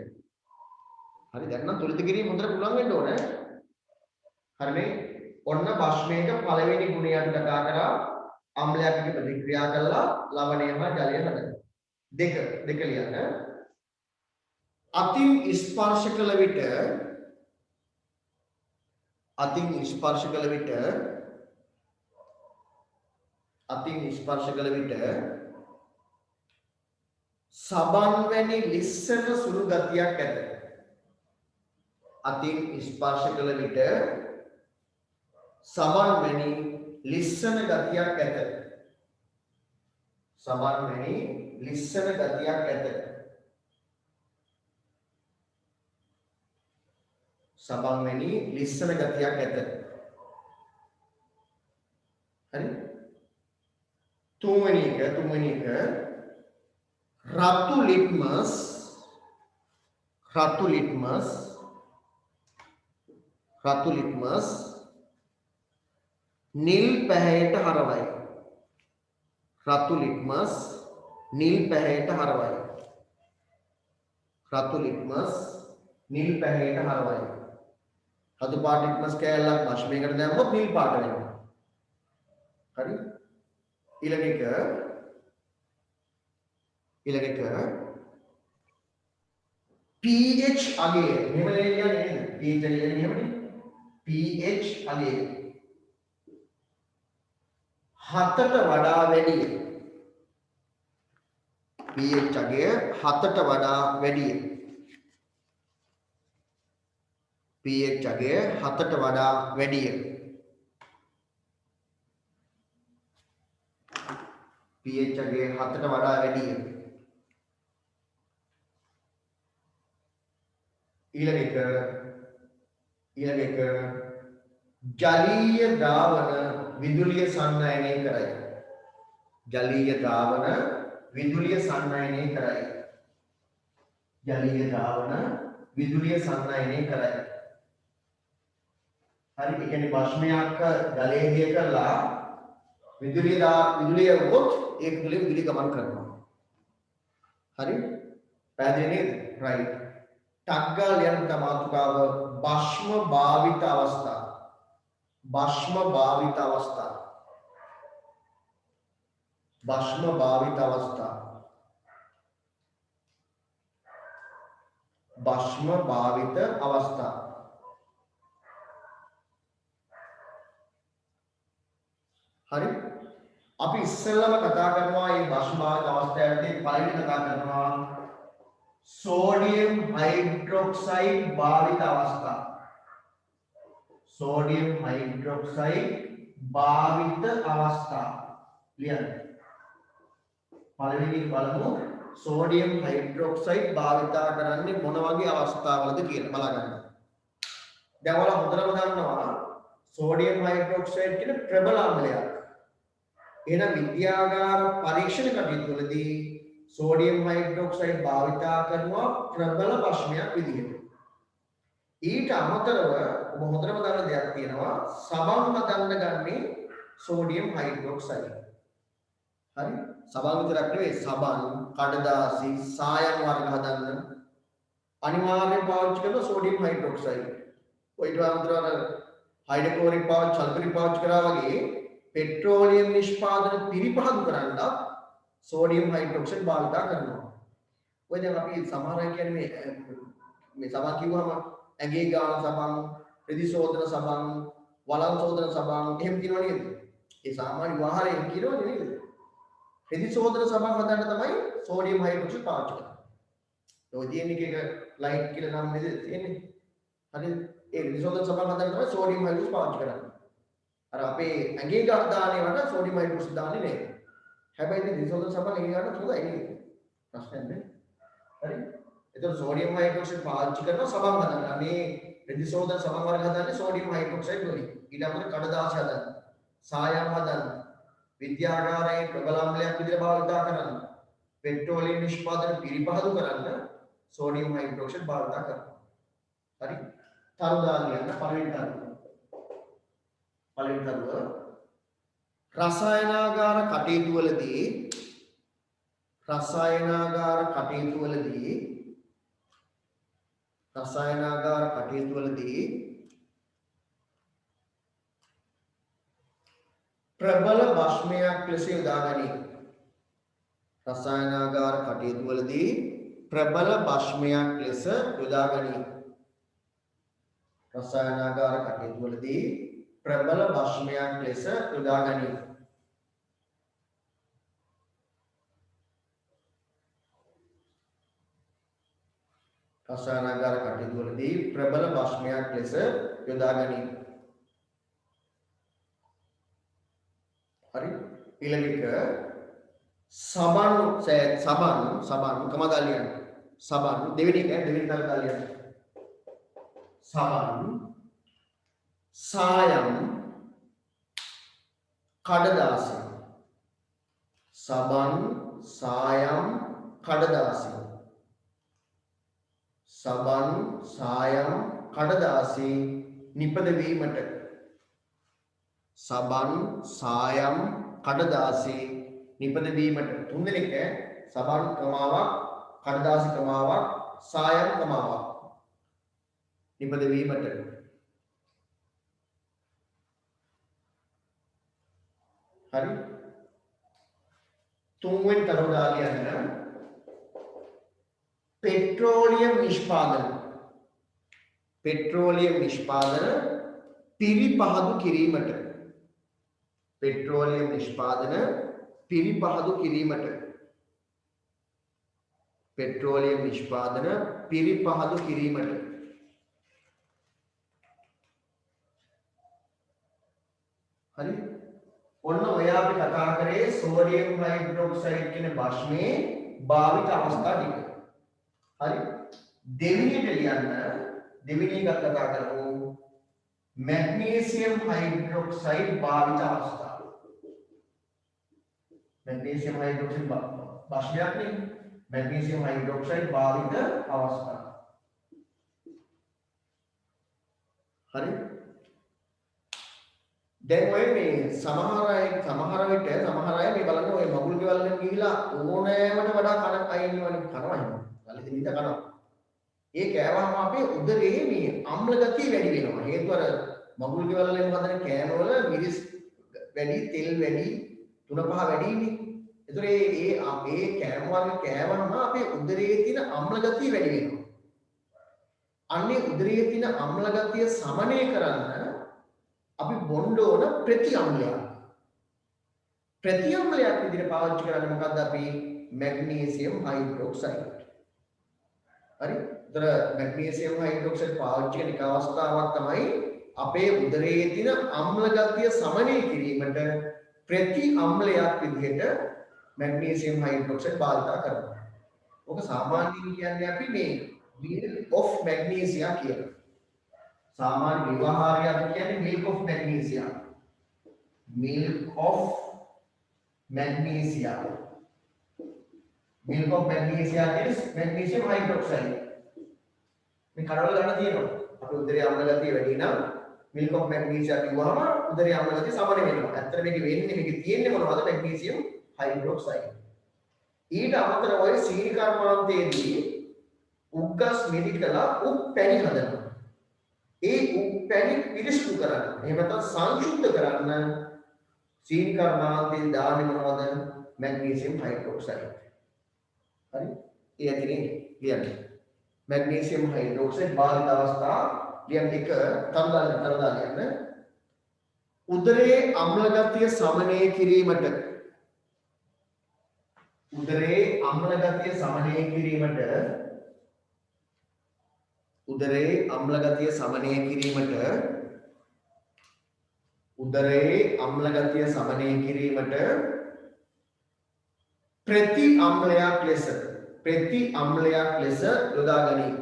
හරි දැන් නම් තුලිත කිරීම හොඳට පුළුවන් වෙන්න ඕනේ. හරිනේ? ඔන්න භස්මයක පළවෙනි ගුණය අපි කතා කරා අම්ලයක් එක්ක ප්‍රතික්‍රියා කළා ලවණය හා ජලය හදනවා. දෙක ලියන්න. අතින් ස්පර්ශ කළ විට සබන් වැනි ලිස්සන සුළු ගතියක් ඇත. අතින් ස්පර්ශ කළ විට සබන් වැනි ලිස්සන ගතියක් ඇත. සබන් වැනි ලිස්සන ගතියක් ඇත. සබන් වැනි ලිස්සන ගතියක් ඇත. හරි? තුන්වෙනි එක රතු ලිට්මස් නිල් පැහැයට හරවයි. රතු ලිට්මස් නිල් පැහැයට හරවයි. රතු පාට ලිට්මස් කෑල්ලක් භස්මයකට දැම්මොත් නිල් පාට වෙනවා. හරි? ඊළඟ එක pH අගය මෙහෙම කියන්නේ නේද? pH අගය මෙහෙමනේ. pH අගය 7ට වඩා වැඩිය. pH අගය 7ට වඩා වැඩිය. pH අගය 7ට වඩා වැඩිය. pH අගය 7ට වඩා වැඩිය. ඊළඟ එක ජලීය ද්‍රාවණ විදුලිය සන්නයනය කරයි. ජලීය ද්‍රාවණ විදුලිය සන්නයනය කරයි. හරි ඒ කියන්නේ භස්මයක් ජලයේ දිය කරලා විදුලිය වොත් ඒක තුලින් විදුලි ගමන් කරනවා. හරි? පැහැදිලි නේද? රයිට්. ටග්ගා ලියන මාතෘකාව භස්ම භාවිත අවස්ථා. භස්ම භාවිත අවස්ථා. හරි? අපි ඉස්සෙල්ලාම කතා කරනවා මේ භස්ම භාවිත අවස්ථාවේදී පළවෙනි කතා කරනවා සෝඩියම් හයිඩ්‍රොක්සයිඩ් භාවිත අවස්ථා. ලියන්න. පළවෙනි බලමු සෝඩියම් හයිඩ්‍රොක්සයිඩ් භාවිතා කරන්නේ මොන වගේ අවස්ථාවලද කියලා බලගන්න. දැන් ඔයාලා හොඳටම දන්නවා සෝඩියම් හයිඩ්‍රොක්සයිඩ් කියන ප්‍රබල අම්ලයක්. එහෙනම් විද්‍යාගාර පරීක්ෂණ කටයුතුවලදී සෝඩියම් හයිඩ්‍රොක්සයිඩ් භාවිතා කරනවා ප්‍රබල භස්මයක් විදිහට. ඊට අමතරව ඔබ හොඳටම දන්න දෙයක් තියෙනවා සබන් හදන්න ගන්නේ සෝඩියම් හයිඩ්‍රොක්සයිඩ්. හරි? සබන් විතරක් නෙවෙයි සබන්, කඩදාසි, සායම් වර්ග හදන්න අනිවාර්යයෙන් පාවිච්චි කරන සෝඩියම් හයිඩ්‍රොක්සයිඩ්. ඔයිට අමතරව හයිඩ්‍රොක්ලෝරික් පාවිච්චි, සල්ෆරික් පාවිච්චි කරා වගේ පෙට්‍රෝලියම් නිෂ්පාදන පිරිපහදු කරන්නත් සෝඩියම් හයිඩ්‍රොක්සයිඩ් භාවිතා කරනවා. ඔය දැන් අපි සමහර අය කියන්නේ මේ සබන් කිව්වම ඇගේ ගාන සබන්, රෙදි සෝදන සබන්, වලන් සෝදන සබන් එහෙම කියනවා නේද? ඒ සාමාන්‍ය විවාහයෙන් කියනවනේ නේද? රෙදි සෝදන සබන් හදන්න තමයි සෝඩියම් හයිඩ්‍රොක්සයිඩ් පාවිච්චි කරන්නේ. ඔය තියෙන එක ලයිට් කියලා නම් නේද තියෙන්නේ? හරි ඒ රිදිසෝදන සමන් හදන්න තමයි සෝඩියම් හයිඩ්‍රොක්සයිඩ් පාවිච්චි කරන්නේ. අර අපේ ඇඟේ දාන්නේ වට සෝඩියම් හයිඩ්‍රොක්සයිඩ් දාන්නේ නෑ. හැබැයි ඉතින් රිදිසෝදන සමන් ඇඟේ ගන්න හොඳයි නේද? ප්‍රශ්නයක් නෑ. හරි. එතකොට සෝඩියම් හයිඩ්‍රොක්සයිඩ් පාවිච්චි කරනවා සමන් හදන්න. මේ රිදිසෝදන සමන් වර්ග හදන්නේ සෝඩියම් හයිඩ්‍රොක්සයිඩ් වලින්. ඊට අපිට කඩදාසි හදන්න. සායම් හදන්න. විද්‍යාගාරයේ ප්‍රබල අම්ලයක් විදිහට භාවිත කරන්න. පෙට්‍රෝලියම් නිෂ්පාදන පිරිපහදු කරන්න සෝඩියම් හයිඩ්‍රොක්සයිඩ් භාවිත කරනවා. හරි. තරු දාන්න යන පළවෙනි තරුව. පළවෙනි තරුව රසායනාගාර කටයුතු වලදී ප්‍රබල භස්මයක් ලෙස යොදා ගනී. රසායනාගාර කටයුතු වලදී ප්‍රබල භස්මයක් ලෙස යොදා ගනී. රසායනාගාර කටයුතු වලදී ප්‍රබල භස්මයක් ලෙස යොදා ගනී. රසායනාගාර කටයුතු වලදී ප්‍රබල භස්මයක් ලෙස යොදා ගනී. හරි. ඊළඟ එක සබන් කමදාලියන් සබන් දෙවෙනි තර දාලියන් සබන් සායම් කඩදාසි සබන් සායම් කඩදාසි සබන් සායම් කඩදාසි නිපදවීමට සබන් සායම් කඩදාසි නිපදවීමට තුන්දෙනෙක් සබන් ක්‍රමාවක් කඩදාසි ක්‍රමාවක් සායම් ක්‍රමාවක් නිපදවීමට හරි තුන්වෙනි තරෝදාලියන්න පෙට්‍රෝලියම් නිෂ්පාදන පිරිපහදු කිරීමට පෙට්‍රෝලියම් නිෂ්පාදන පිරිපහදු කිරීමට හරි ඔන්න ඔය අපි කතා කරේ සෝඩියම් හයිඩ්‍රොක්සයිඩ් කියන භස්මේ භාවිත අවස්ථා ටික. හරි දෙවෙනියට ලියන්න දෙවෙනි එක කතා කරමු මැග්නීසියම් හයිඩ්‍රොක්සයිඩ් භාවිත අවස්ථා. මැග්නීසියම් හයිඩ්‍රොක්සයිඩ් භස්මයක් නේ මැග්නීසියම් හයිඩ්‍රොක්සයිඩ් භාවිත අවස්ථා. හරි දැන් ඔය මේ සමහර අය මේ බලන්න ඔය මගුල් ගෙවල් වලින් ගිහිලා ඕනෑමට වඩා කන අයින් වලින් කනවා. ගලිත නිත කනවා. ඒ කෑවම අපේ උදරයේ මේ අම්ල ගතිය වැඩි වෙනවා. හේතුව අර මගුල් ගෙවල් වලින් හදන කෑම වල මිරිස් වැඩි, තෙල් වැඩි, තුන පහ වැඩිනේ. ඒතර ඒ කෑම වර්ග කෑවම අපේ උදරයේ තියෙන අම්ල ගතිය වැඩි වෙනවා. අන්නේ උදරයේ තියෙන අම්ල ගතිය සමනය කරන්න අපි බොන්න ඕන ප්‍රතිඅම්ලයක් විදිහට පාවිච්චි කරන්නේ මොකද්ද අපි මැග්නීසියම් හයිඩ්‍රොක්සයිඩ්. හරි. ඒතර මැග්නීසියම් හයිඩ්‍රොක්සයිඩ් පාවිච්චි කරන එක අවස්ථාවක් තමයි අපේ උදරයේ තියෙන අම්ල ගතිය සමනය කිරීමට ප්‍රතිඅම්ලයක් විදිහට මැග්නීසියම් හයිඩ්‍රොක්සයිඩ් භාවිත කරනවා. ඔක සාමාන්‍යයෙන් කියන්නේ අපි මේ milk of magnesia කියලා. सामान्य व्यवहार या milk of magnesia is magnesium hydroxide මේ කරවල ගන්න තියෙනවා අපි උදරයේ අම්ල ගතිය වැඩි නම් milk of magnesia කිව්වම උදරයේ අම්ල ගතිය සමන වෙනවා. ඇත්තට මේක තියෙන්නේ මොනවද? magnesium hydroxide. ඊට අමතරව ඔය සීනි කර්මාන්තයේදී උග්ගස් මිදි කළා උප්පැණි හදනවා. ඒ උප්පැණි පිරිසිදු කරන්න එහෙම නැත්නම් සංසුද්ධ කරන්න සීනි කර්මාන්තයෙන් දාන්නේ මොනවද? Magnesium hydroxide. හරි? ඒ ඇතිනේ ලියන්නේ. මැග්නීසියම් හයිඩ්‍රොක්සයිඩ් භාවිත අවස්ථා ලියන්න එක තරදාල යන්න. උදරයේ අම්ල ගතිය සමනය කිරීමට උදරයේ අම්ල ගතිය සමනය කිරීමට ප්‍රති අම්ලයක් ලෙස යොදා ගනී.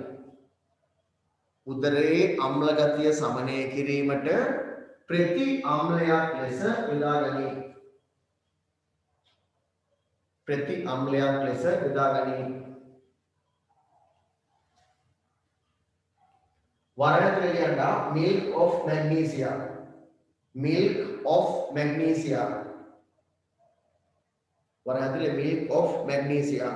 උදරයේ අම්ල ගතිය සමනය කිරීමට ප්‍රති අම්ලයක් ලෙස යොදා ගනී. ප්‍රති අම්ලයක් ලෙස යොදා ගනී. වරණතුල ලියන්න milk of magnesia. milk of magnesia. වරණතුල milk of magnesia.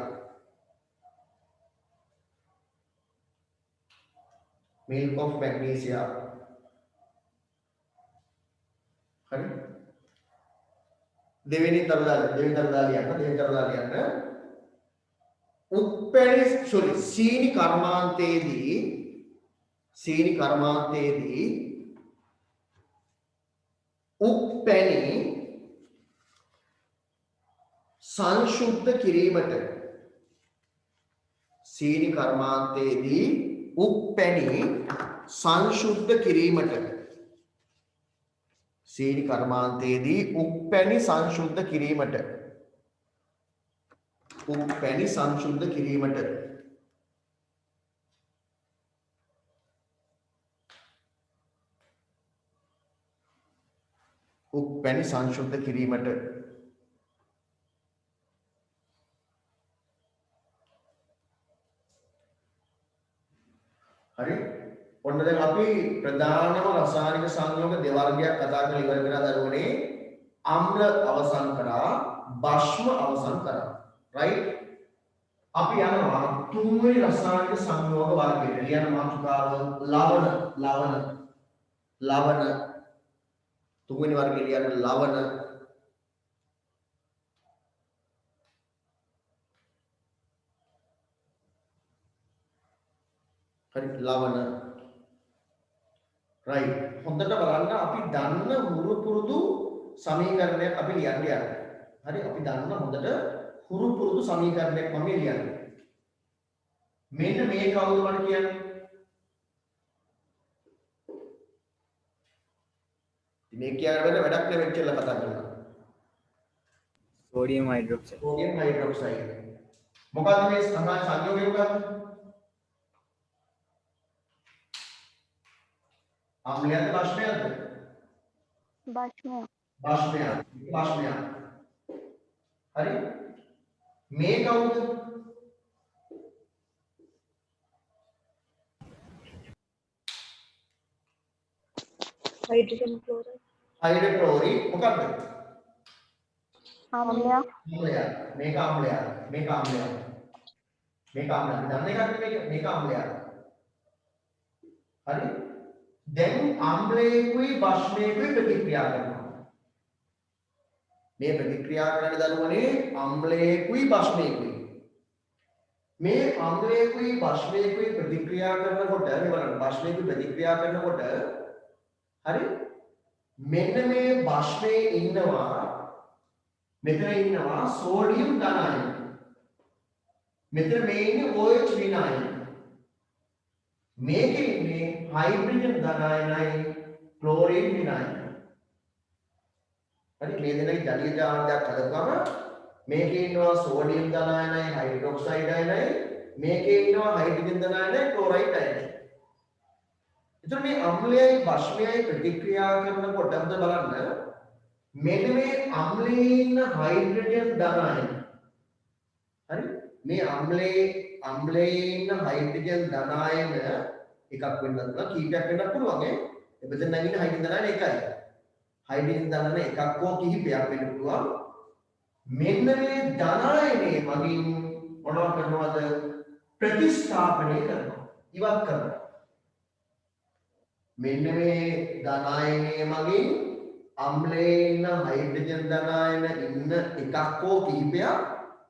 milk of magnesia. හරි. දෙවෙනි තරදාලිය ලියන්න. උප්පැණි සීනි කර්මාන්තයේදී උප්පැණි සංශුද්ධ කිරීමට හරි. ඔන්න දැන් අපි ප්‍රධානම රසායනික සංයෝග දෙවර්ගයක් කතා කරලා ඉවර කරලා දරුවනේ අම්ල අවසන් කරා භස්ම අවසන් කරා. රයිට්. අපි යනවා තුන්වෙනි රසායනික සංයෝග වර්ගයට. ලියන මාතෘකාව ලවණ. තුන්වෙනි වර්ගයේ ලියන ලවණ. හරි ලවණ. රයිට්. හොඳට බලන්න අපි දන්න හුරු පුරුදු සමීකරණයක් අපි ලියන්න යන්නේ. හරි අපි දන්න හොඳට හුරු පුරුදු සමීකරණයක් මම ලියන්නේ. මෙන්න මේ කවුද මට කියන්නේ? මේ කියන වැඩක් නෙවෙයි කියලා කතා කරනවා. Sodium hydroxide. මොකක්ද මේ සංයෝගය මොකක්ද? අම්ලයක්ද භස්මයක්ද? භස්මයක්. හරි. මේ කවුද? hydrogen chloride. හයිඩ්‍රොක්ලෝරික් මොකක්ද? අම්ලයක්. මේක අම්ලයක්. දන්න එකක් මේක අම්ලයක්. හරි. දැන් අම්ලයේකුයි භස්මයේකුයි ප්‍රතික්‍රියා කරනවා. මේ ප්‍රතික්‍රියා කරන දරුවනේ අම්ලයේකුයි භස්මයේකුයි. මේ අම්ලයේකුයි භස්මයේකුයි ප්‍රතික්‍රියා කරනකොට මේ බලන්න භස්මයේකුයි ප්‍රතික්‍රියා කරනකොට හරි මෙන්න මේ භස්මයේ ඉන්නවා මෙතන ඉන්නවා සෝඩියම් ධනායන. මෙතන මේ ඉන්නේ OH විනායන. මේකේ ඉන්නේ හයිඩ්‍රජන් ධනායනයි ක්ලෝරින් විනායන. හරි මේ දෙනගේ ජලීය ජාලයක් හදපුවම මේකේ ඉන්නවා සෝඩියම් ධනායනයි හයිඩ්‍රොක්සයිඩ් අයනයි මේකේ ඉන්නවා හයිඩ්‍රජන් ධනායනයි ක්ලෝරයිඩ් අයනයි. එතකොට මේ අම්ලයයි භස්මයයි ප්‍රතික්‍රියා කරනකොට අපිට බලන්න මෙන්න මේ අම්ලයේ ඉන්න හයිඩ්‍රජන් ධනායන හරි මේ අම්ලයේ ඉන්න හයිඩ්‍රජන් ධනායන එකක් වෙන්නත් පුළුවන් කීපයක් වෙන්නත් පුළුවන් ඒ මෙතන නැගින හයිඩ්‍රජන් ධනායන එකයි හයිඩ්‍රජන් ධනායන එකක් හෝ කිහිපයක් වෙන්න පුළුවන් මෙන්න මේ ධනායනයේ මගින් මොනවද කරනවද ප්‍රතිස්ථාපනය කරනවා ඉවත් කරනවා මෙන්න මේ ධනායනයේ මගින් අම්ලයේ ඉන්න හයිඩ්‍රජන් ධනායන ඉන්න එකක් හෝ කිහිපයක්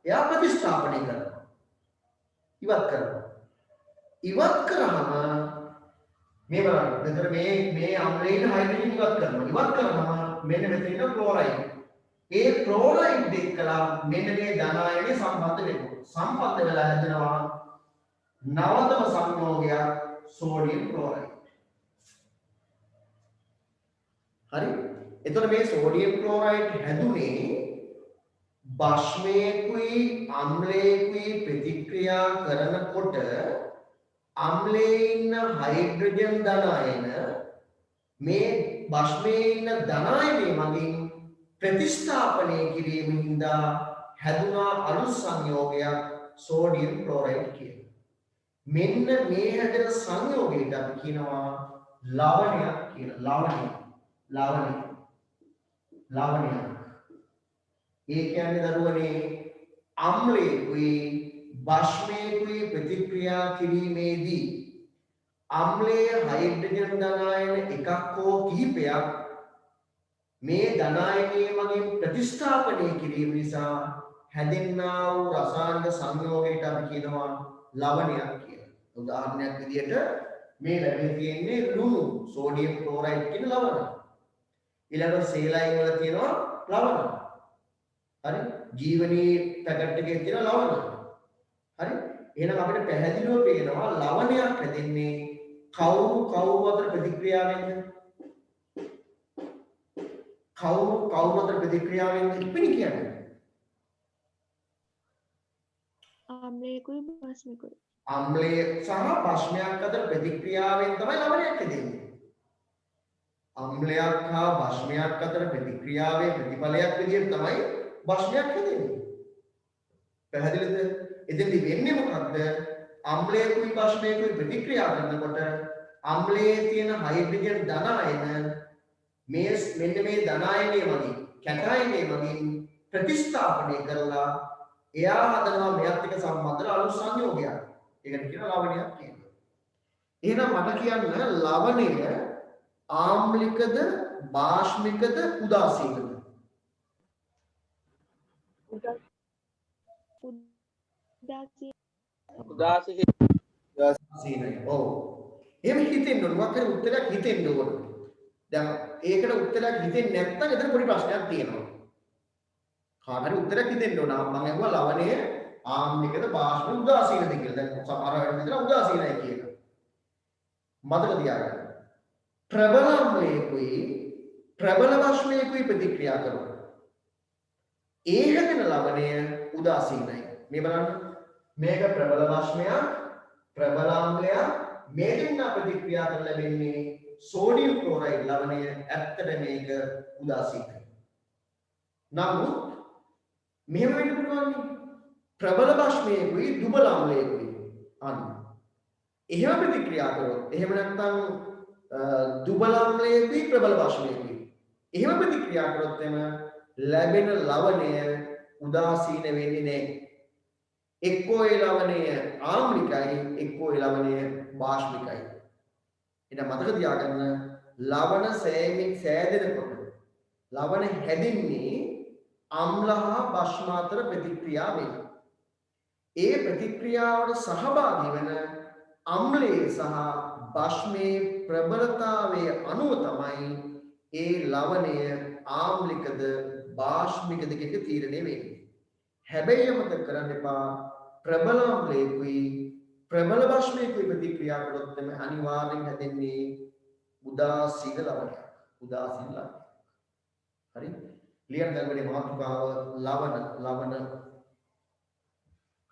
එයා ප්‍රතිස්ථාපනය කරනවා ඉවත් කරාම මේ බලන්න මෙතන මේ අම්ලයේ ඉන්න හයිඩ්‍රජන් ඉවත් කරනවා මෙන්න මෙතන ඉන්න ක්ලෝරයිඩ් ඒ ක්ලෝරයිඩ් එක්කලා මෙන්න මේ ධනායනේ සම්බන්ධ වෙලා හැදෙනවා නවතම සංයෝගයක් sodium chloride. හරි. එතකොට මේ sodium chloride හැදුනේ බෂ්මයේකුයි අම්ලයේකුයි ප්‍රතික්‍රියා කරනකොට අම්ලයේ ඉන්න හයිඩ්‍රජන් ධන අයන මේ බෂ්මයේ ඉන්න ධන අයනේ මගින් ප්‍රතිස්ථාපනය කිරීම හින්දා හැදුනා අලුත් සංයෝගයක් sodium chloride කියලා. මෙන්න මේ හැදෙන සංයෝගයට අපි කියනවා ලවණයක් කියලා. ලවණයක්. ඒ කියන්නේ දරුවනේ අම්ලයේකුයි බෂ්මයේකුයි ප්‍රතික්‍රියා කිරීමේදී අම්ලයේ හයිඩ්‍රජන් ධනායන එකක් හෝ කිහිපයක් මේ ධනායනයේ මගින් ප්‍රතිස්ථාපනය කිරීම නිසා හැදෙන්නා වූ රසායනික සංයෝගයට අපි කියනවා ලවණයක් කියලා. උදාහරණයක් විදිහට මේ ලැබෙන්නේ තියෙන්නේ ලුණු සෝඩියම් ක්ලෝරයිඩ් කියන ලවණ. ඊළඟට සේලයින් වල තියෙනවා ලවණ. හරි? ජීවනී පැකට් එකේ තියෙන ලවණ. හරි? එහෙනම් අපිට පැහැදිලිව පේනවා ලවණයක් හැදෙන්නේ කවුරු අතර ප්‍රතික්‍රියාවෙන්ද? කවුරු අතර ප්‍රතික්‍රියාවෙන්ද ඉක්මනින් කියන්නේ? ආම්ලයකුයි බස්මිකුයි. අම්ලය සහ බෂ්මයක් අතර ප්‍රතික්‍රියාවෙන් තමයි ලවණයක් හැදෙන්නේ. අම්ලයක් හා බෂ්මයක් අතර ප්‍රතික්‍රියාවේ ප්‍රතිඵලයක් විදිහට තමයි බෂ්මයක් හැදෙන්නේ. පැහැදිලිද? එතෙන්දි වෙන්නේ මොකක්ද? අම්ලයකුයි බෂ්මයකුයි ප්‍රතික්‍රියා කරනකොට අම්ලයේ තියෙන හයිඩ්‍රජන් ධන අයන මෙන්න මේ ධන අයනයේ මගින් කැටායනයේ මගින් ප්‍රතිස්ථාපනය කරලා එයා හදනවා මෙයත් එක්ක සම්බන්ධ අලුත් සංයෝගයක්. ඒකට කියනවා ලවණයක් කියනවා. එහෙනම් මට කියන්න ලවණය ආම්ලිකද බාෂ්මිකද උදාසීනද? උදාසීනයි. ඔව්. එහෙම හිතෙන්න ඕන. මොකක් හරි උත්තරයක් හිතෙන්න ඕන. දැන් ඒකට උත්තරයක් හිතෙන්නේ නැත්නම් එතන පොඩි ප්‍රශ්නයක් තියෙනවා. කාටරි උත්තරයක් හිතෙන්න ඕන. මම අහුවා ලවණය ආම්ලිකද බාෂ්මික උදාසීනද කියලා. දැන් සමහර වෙලාවට විතර උදාසීනයි කියනවා. මතක තියාගන්න. ප්‍රබල අම්ලයේකුයි ප්‍රබල බෂ්මයේකුයි ප්‍රතික්‍රියා කරනවා. ඒ හැදෙන ලවණය උදාසීනයි. මේ බලන්න. මේක ප්‍රබල බෂ්මයක්, ප්‍රබල අම්ලයක්, මේ දෙන්න ප්‍රතික්‍රියා කරලා ලැබෙන්නේ සෝඩියම් ක්ලෝරයිඩ් ලවණය. ඇත්තට මේක උදාසීනයි. නමුත් මෙහෙම වෙන්න පුළුවන්. ප්‍රබල බෂ්මයේකුයි දුබල අම්ලයේකුයි අන්න. එහෙම ප්‍රතික්‍රියා කරොත් එහෙම නැත්නම් දුබල අම්ලයේකුයි ප්‍රබල බෂ්මයේකුයි එහෙම ප්‍රතික්‍රියා කරොත් එම ලැබෙන ලවණය උදාසීන වෙන්නේ නැහැ. එක්කෝ ඒ ලවණය ආම්ලිකයි, එක්කෝ ඒ ලවණය බාෂ්මිකයි. එහෙනම් මතක තියාගන්න ලවණ සෑදෙනකොට ලවණ හැදෙන්නේ අම්ල හා බෂ්ම අතර ප්‍රතික්‍රියාවෙන්. ඒ ප්‍රතික්‍රියාවට සහභාගී වෙන අම්ලයේ සහ බෂ්මේ ප්‍රබලතාවයේ අනුව තමයි ඒ ලවණය ආම්ලිකද බාෂ්මිකද කියන තීරණය වෙන්නේ. හැබැයි මතක කරගන්න එපා ප්‍රබල අම්ලයේකුයි ප්‍රබල බෂ්මයේකුයි ප්‍රතික්‍රියා කළොත් තමයි අනිවාර්යෙන් හැදෙන්නේ උදාසීන ලවණයක්. උදාසීන ලවණයක්. හරි? ලියන්න ගන්නේ මාතෘකාව ලවණ.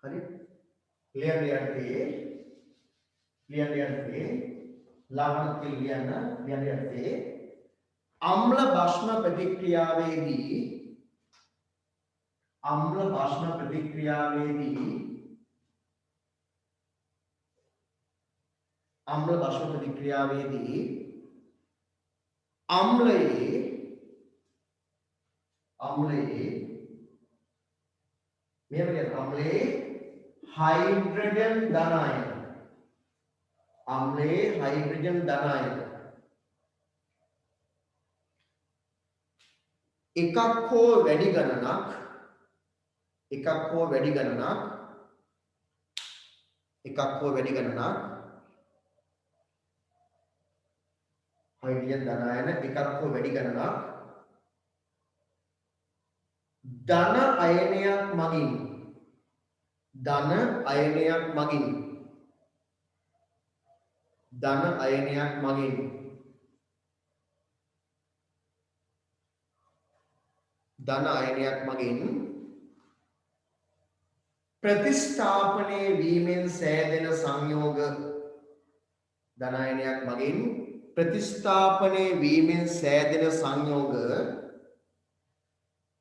හරි? ලියන්න යන්නේ ලවණ ලියන්නේ අම්ල බෂ්ම ප්‍රතික්‍රියාවේදී අම්ලයේ හයිඩ්‍රජන් ධනායන එකක් හෝ වැඩි ගණනක් හයිඩ්‍රජන් ධනායන එකක් හෝ වැඩි ගණනක් ධන අයනයක් මගින් ධන අයනයක් මගින් ධන අයනයක් මගින් ප්‍රතිස්ථාපනය වීමෙන් සෑදෙන සංයෝග ධන අයනයක් මගින් ප්‍රතිස්ථාපනය වීමෙන් සෑදෙන සංයෝග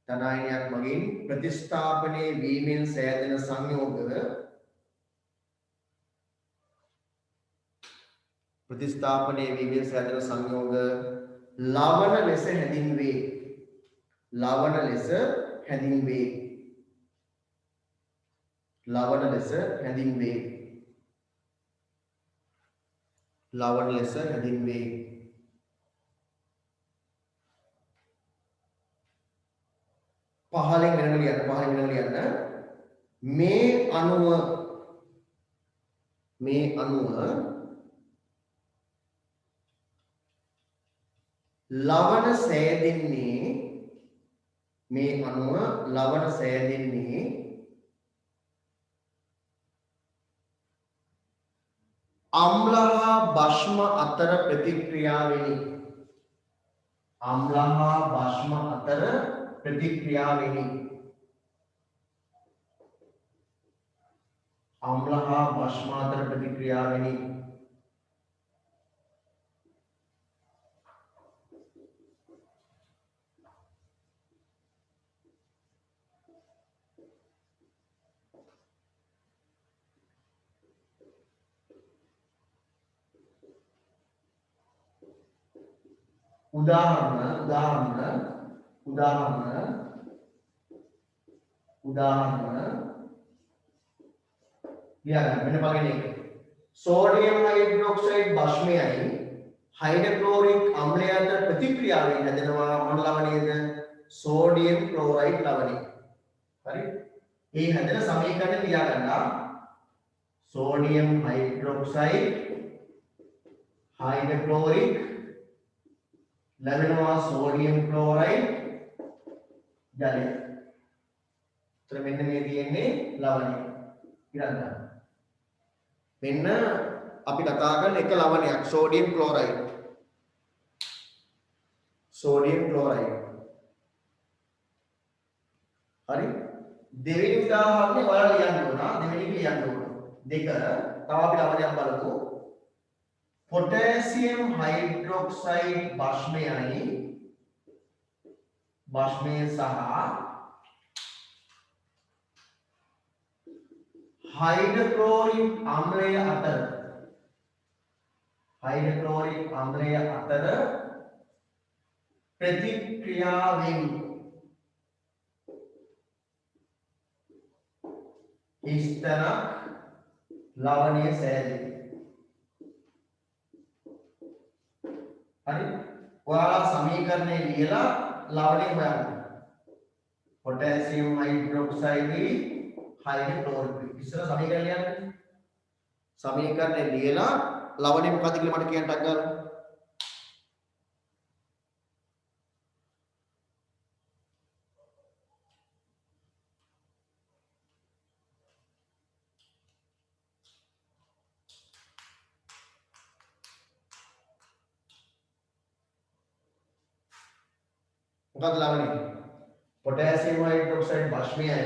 ධන අයනයක් මගින් ප්‍රතිස්ථාපනය වීමෙන් සෑදෙන සංයෝග ප්‍රතිස්ථාපනය වීමෙන් සෑදෙන සංයෝග ලවණ ලෙස හැඳින්වේ. ලවණ ලෙස හැඳින්වේ. ලවණ ලෙස හැඳින්වේ. ලවණ ලෙස හැඳින්වේ. පහලින් වෙනම ලියන්න. මේ අණුව ලවණ සෑදෙන්නේ මේ අණුව ලවණ සෑදෙන්නේ අම්ල හා භස්ම අතර ප්‍රතික්‍රියාවෙනි. අම්ල හා භස්ම අතර ප්‍රතික්‍රියාවෙනි. අම්ල හා භස්ම අතර ප්‍රතික්‍රියාවෙනි. උදාහරණ ලියන්න මෙන්න බලන්න එක. සෝඩියම් හයිඩ්‍රොක්සයිඩ් භස්මයයි හයිඩ්‍රොක්ලෝරික් අම්ලය අතර ප්‍රතික්‍රියාවෙන් හැදෙනවා මොන ලවණයේද? Sodium chloride ලවණය. හරි? මේ හැදෙන සමීකරණය ලියා ගන්න. සෝඩියම් හයිඩ්‍රොක්සයිඩ් හයිඩ්‍රොක්ලෝරික් ලැබෙනවා සෝඩියම් ක්ලෝරයිඩ් ජලය. එතන මෙන්න මේ තියෙන්නේ ලවණය. ඉරන්න. මෙන්න අපි කතා කරන එක ලවණයක් සෝඩියම් ක්ලෝරයිඩ්. Sodium chloride. හරි? දෙවෙනි උදාහරණේ ඔයාලා ලියන්න ඕන. දෙවෙනි එක ලියන්න ඕන. දෙක තව අපි ලවණයක් බලමු. पोटेशियम हाइड्रोक्साइड භස්මයයි භස්මය සහ हाइड्रोक्लोरिक आम्लය අතර ප්‍රතික්‍රියාවෙන් ස්ථරක් ලවණය සෑදේ. හරි? ඔයාලා සමීකරණය ලියලා ලවණය හොයන්න. पोटेशियम हाइड्रोक्साइड हाइड्रोक्लोरिक ඉස්සර සමීකරණය ලියන්න. සමීකරණය ලියලා ලවණය මොකක්ද කියලා මට කියන්න ටක් ගාලා. මොකක්ද ලවණය? पोटेशियम हाइड्रोक्साइड භස්මයයි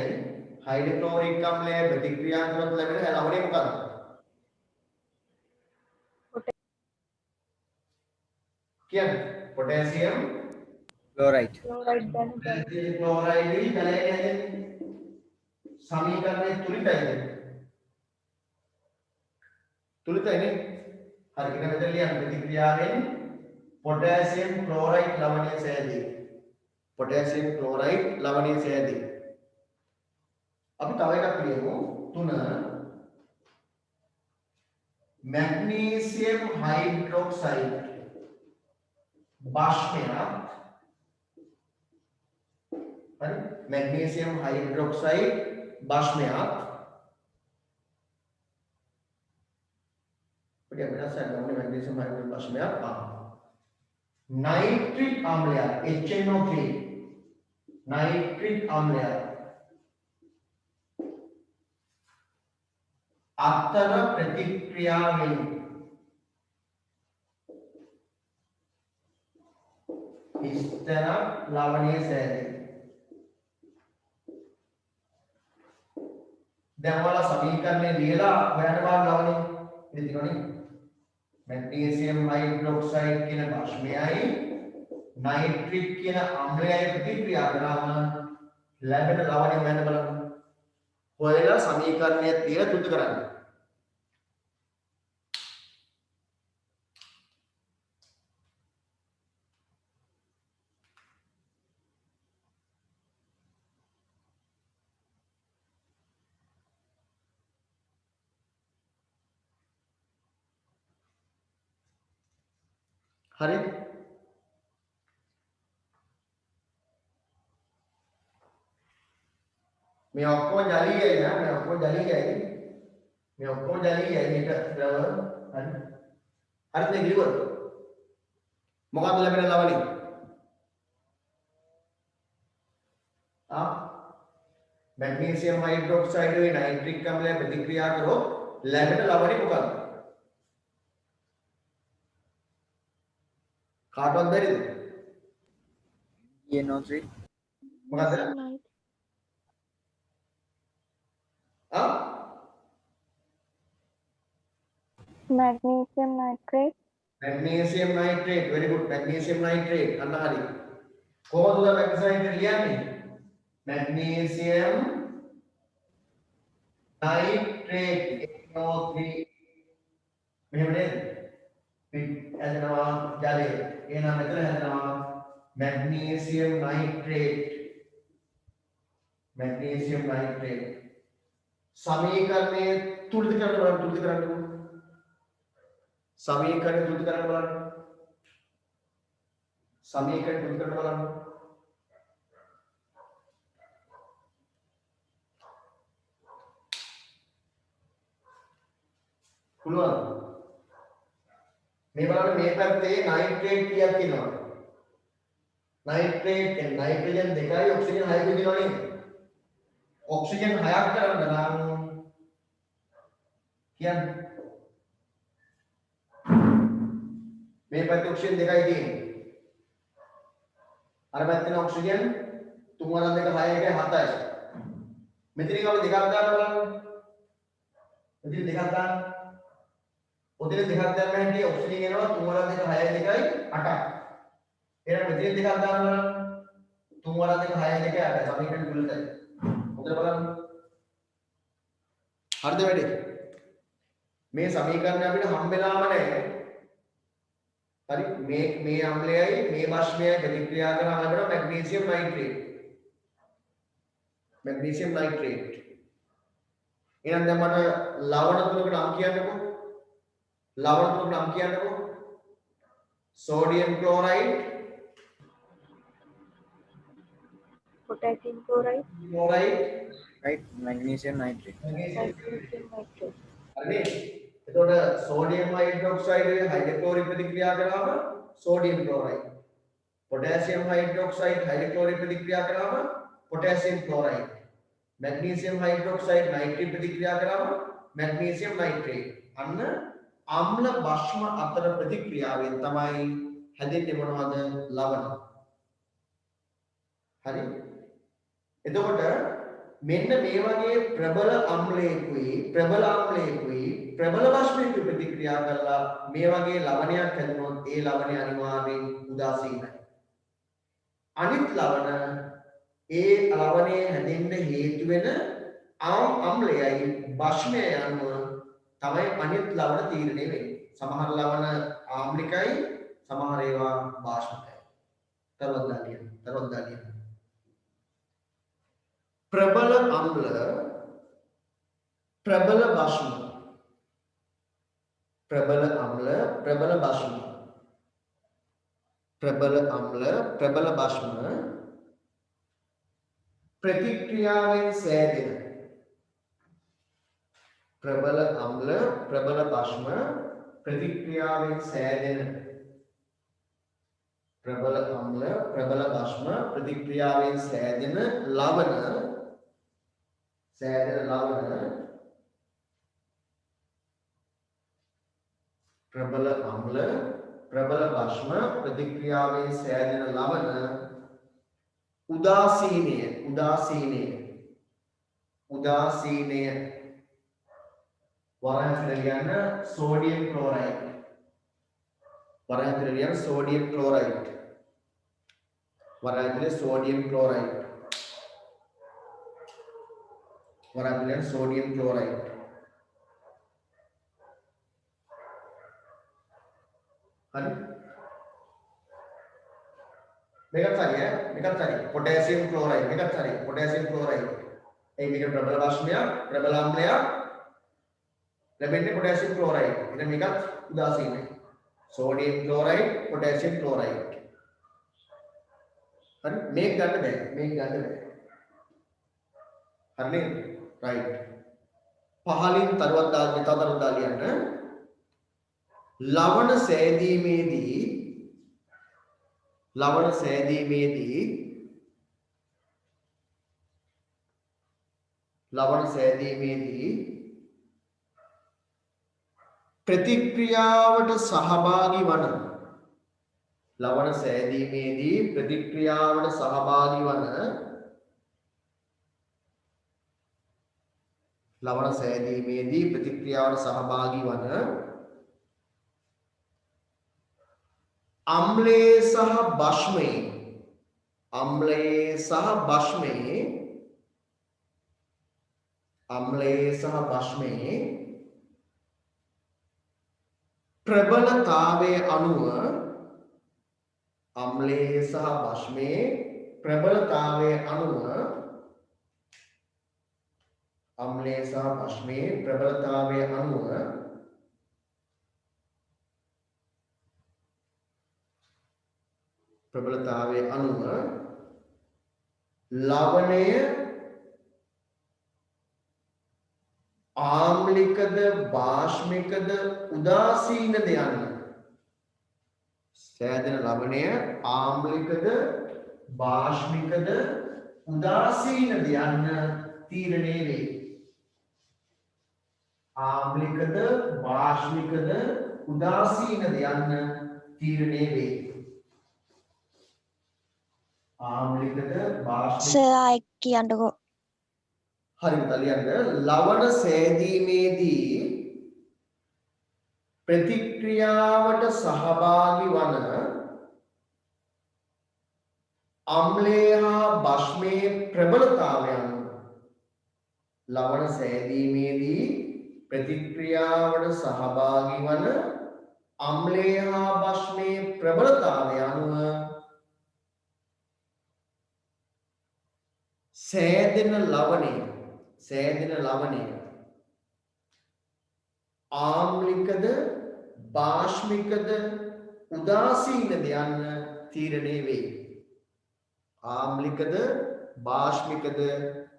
हाइड्रोक्लोरिक අම්ලය ප්‍රතික්‍රියා කරනකොට ලැබෙන ලවණය මොකක්ද? කියන්නේ पोटेशियम क्लोराइड क्लोराइड ජලය හැදෙන්නේ සමීකරණයේ තුලිතයිනේ. හරි කියන මෙතන ලියන්න ප්‍රතික්‍රියාවෙන් पोटेशियम क्लोराइड ලවණය සෑදේ. पोटेशियम क्लोराइड लवणीय सैदी. अब तव එකක් ලියමු 3 मैग्नीशियम हाइड्रोक्साइड භස්මයක් හරි मैग्नीशियम हाइड्रोक्साइड භස්මයක් ඔය වෙනස ගන්න मैग्नीशियम हाइड्रोक्साइड භස්මයක් नाइट्रिक आम्लය HNO3 नाइट्रिक आम्लය අතර ප්‍රතික්‍රියාවෙන් ඉස්තනක් ලවණය සෑදෙන. දැන් ඔයාලා සමීකරණය ලියලා හොයන්න බලන්න ලවණය. ඉතින් තියෙනවනේ. මැග්නීසියම් හයිඩ්‍රොක්සයිඩ් කියන භස්මයයි නයිට්‍රික් කියන අම්ලයයි ප්‍රතික්‍රියා කරාම ලැබෙන ලවණය හොයන්න බලන්න. හොයලා සමීකරණය තියලා තුඩු කරන්න. හරි? මේ ඔක්කොම ජලීයයි නේද? මේ ඔක්කොම ජලීයයි. මේ ඔක්කොම ජලීයයි මේක ද්‍රව. හරි. හරිද මේ ගිලිවර? මොකක්ද ලැබෙන ලවණි? මැග්නීසියම් හයිඩ්‍රොක්සයිඩ් වේ නයිට්‍රික් අම්ලය ප්‍රතික්‍රියා කරොත් ලැබෙන ලවණි මොකක්ද? කාටවත් බැරිද? NO3 මොකද්ද? magnesium nitrate. Magnesium nitrate, very good. Magnesium nitrate, අන්න හරි. කොහොමද magnesium nitrate ලියන්නේ? Magnesium nitrate NO3 මෙහෙම නේද? පිට ඇදෙනවා ජලය. එහෙනම් මෙතන හැදෙනවා magnesium nitrate. Magnesium nitrate. සමීකරණයේ තුලිත කරන්න බලන්න තුලිත කරන්න. समीकरण तुलित करने वाला समीकरण तुलित करने वाला खुलवा මේ බලන්න මේ පැත්තේ නයිට්‍රේට් කීයක් තියෙනවද? නයිට්‍රේට් කියන්නේ නයිට්‍රජන් 2යි ඔක්සිජන් 6යි තියෙනවා නේද? ඔක්සිජන් 6ක් කරන්න නම් කියන්නේ මේ පැත්තේ ඔක්සිජන් 2යි තියෙන්නේ. අර පැත්තේ ඔක්සිජන් 3 වරක් 2 6 1 7යි. මෙතනින් අපි දෙකක් දාන්න බලන්න. මෙතන දෙකක් දාන්න. ඔතන දෙකක් දාන්න හැටි ඔක්සිජන් එනවා 3 වරක් 2 6 2යි 8ක්. එහෙනම් මෙතන දෙකක් දාන්න බලන්න. 3 වරක් 2 6 2 8යි. සමීකරණ තුලයි. ඔතන බලන්න. හරිද වැඩේ? මේ සමීකරණය අපිට හම්බෙලාම නැහැ. හරි මේ අම්ලයයි මේ භස්මයයි ප්‍රතික්‍රියා කරලා ලැබෙන මැග්නීසියම් නයිට්‍රේට්. Magnesium nitrate. එහෙනම් දැන් මට ලවණ තුනකට නම් කියන්නකෝ. ලවණ තුනකට නම් කියන්නකෝ. Sodium chloride, potassium chloride, right magnesium nitrate magnesium nitrate. හරි. එතකොට සෝඩියම් හයිඩ්‍රොක්සයිඩ් එක හයිඩ්‍රොක්ලෝරික් ප්‍රතික්‍රියා කරාම sodium chloride. Potassium hydroxide hydrochloric ප්‍රතික්‍රියා කරාම potassium chloride. Magnesium hydroxide nitrate ප්‍රතික්‍රියා කරාම මැග්නීසියම් නයිට්‍රේට්. අන්න අම්ල භස්ම අතර ප්‍රතික්‍රියාවෙන් තමයි හැදෙන්නේ මොනවද? ලවණ. හරි. එතකොට මෙන්න මේ වගේ ප්‍රබල අම්ලයකුයි ප්‍රබල භස්මයක ප්‍රතික්‍රියා කරලා මේ වගේ ලවණයක් හැදුනොත් ඒ ලවණය අනිවාර්යෙන් උදාසීනයි. අනිත් ලවණ ඒ ලවණය හැදෙන්න හේතු වෙන අම්ලයයි භස්මයයි අනුව තමයි අනිත් ලවණ තීරණය වෙන්නේ. සමහර ලවණ ආම්ලිකයි, සමහර ඒවා භාෂ්මිකයි. තරවදාලිය. प्रबल अम्ल प्रबल भस्म प्रबल अम्ल प्रबल भस्म प्रबल अम्ल प्रबल भस्म प्रतिक्रियावें सෑදෙන प्रबल अम्ल प्रबल भस्म प्रतिक्रियावें सෑදෙන प्रबल अम्ल प्रबल भस्म प्रतिक्रियावें सෑදෙන लवण प्रबल अम्ल ප්‍රබල භෂ්ම ප්‍රතික්‍රියාවේ සෑදෙන ලවණ උදාසීනය වරහන් ලියන්න සෝඩියම් ක්ලෝරයිඩ් වරහන් ලියන්න සෝඩියම් ක්ලෝරයිඩ් වරහන් ලියන්න සෝඩියම් ක්ලෝරයිඩ් වරහන් ලියන්න සෝඩියම් ක්ලෝරයිඩ් හරි මේකත් හරි මේකත් හරි පොටෑසියම් ක්ලෝරයිඩ් මේකත් හරි පොටෑසියම් ක්ලෝරයිඩ් ඒ මේක ප්‍රබල භෂ්මයක් ප්‍රබල අම්ලයක් ලැබෙන්නේ පොටෑසියම් ක්ලෝරයිඩ් එතන මේකත් උදාසීනයි සෝඩියම් ක්ලෝරයිඩ් පොටෑසියම් ක්ලෝරයිඩ් හරි මේක ගන්න බෑ හරිනේ රයිට් පහලින් තරුවක් දාලියන්න ලවණ සෑදීමේදී ප්‍රතික්‍රියාවට සහභාගී වන අම්ලයේ සහ භෂ්මයේ ප්‍රබලතාවයේ අනුව ලවණය ආම්ලිකද භාෂ්මිකද උදාසීනද යන්න සෑදෙන ලවණය ආම්ලිකද භාෂ්මිකද උදාසීනද යන්න තීරණය වේ. ආම්ලිකද භාෂ්මිකද උදාසීනද යන්න තීරණය වේ. ආම්ලිකද භාෂ්මිකද සර් කියන්නකෝ. හරි තලියන්න ලවණ සෑදීමේදී ප්‍රතික්‍රියාවට සහභාගී වන අම්ලය හා භෂ්මයේ ප්‍රබලතාවය අනුව ලවණ සෑදීමේදී ප්‍රතික්‍රියාවට සහභාගී වන අම්ලය හා භෂ්මයේ ප්‍රබලතාවය අනුව සෑදෙන ලවණය ආම්ලිකද භාෂ්මිකද උදාසීනද යන්න තීරණය වේ. ආම්ලිකද භාෂ්මිකද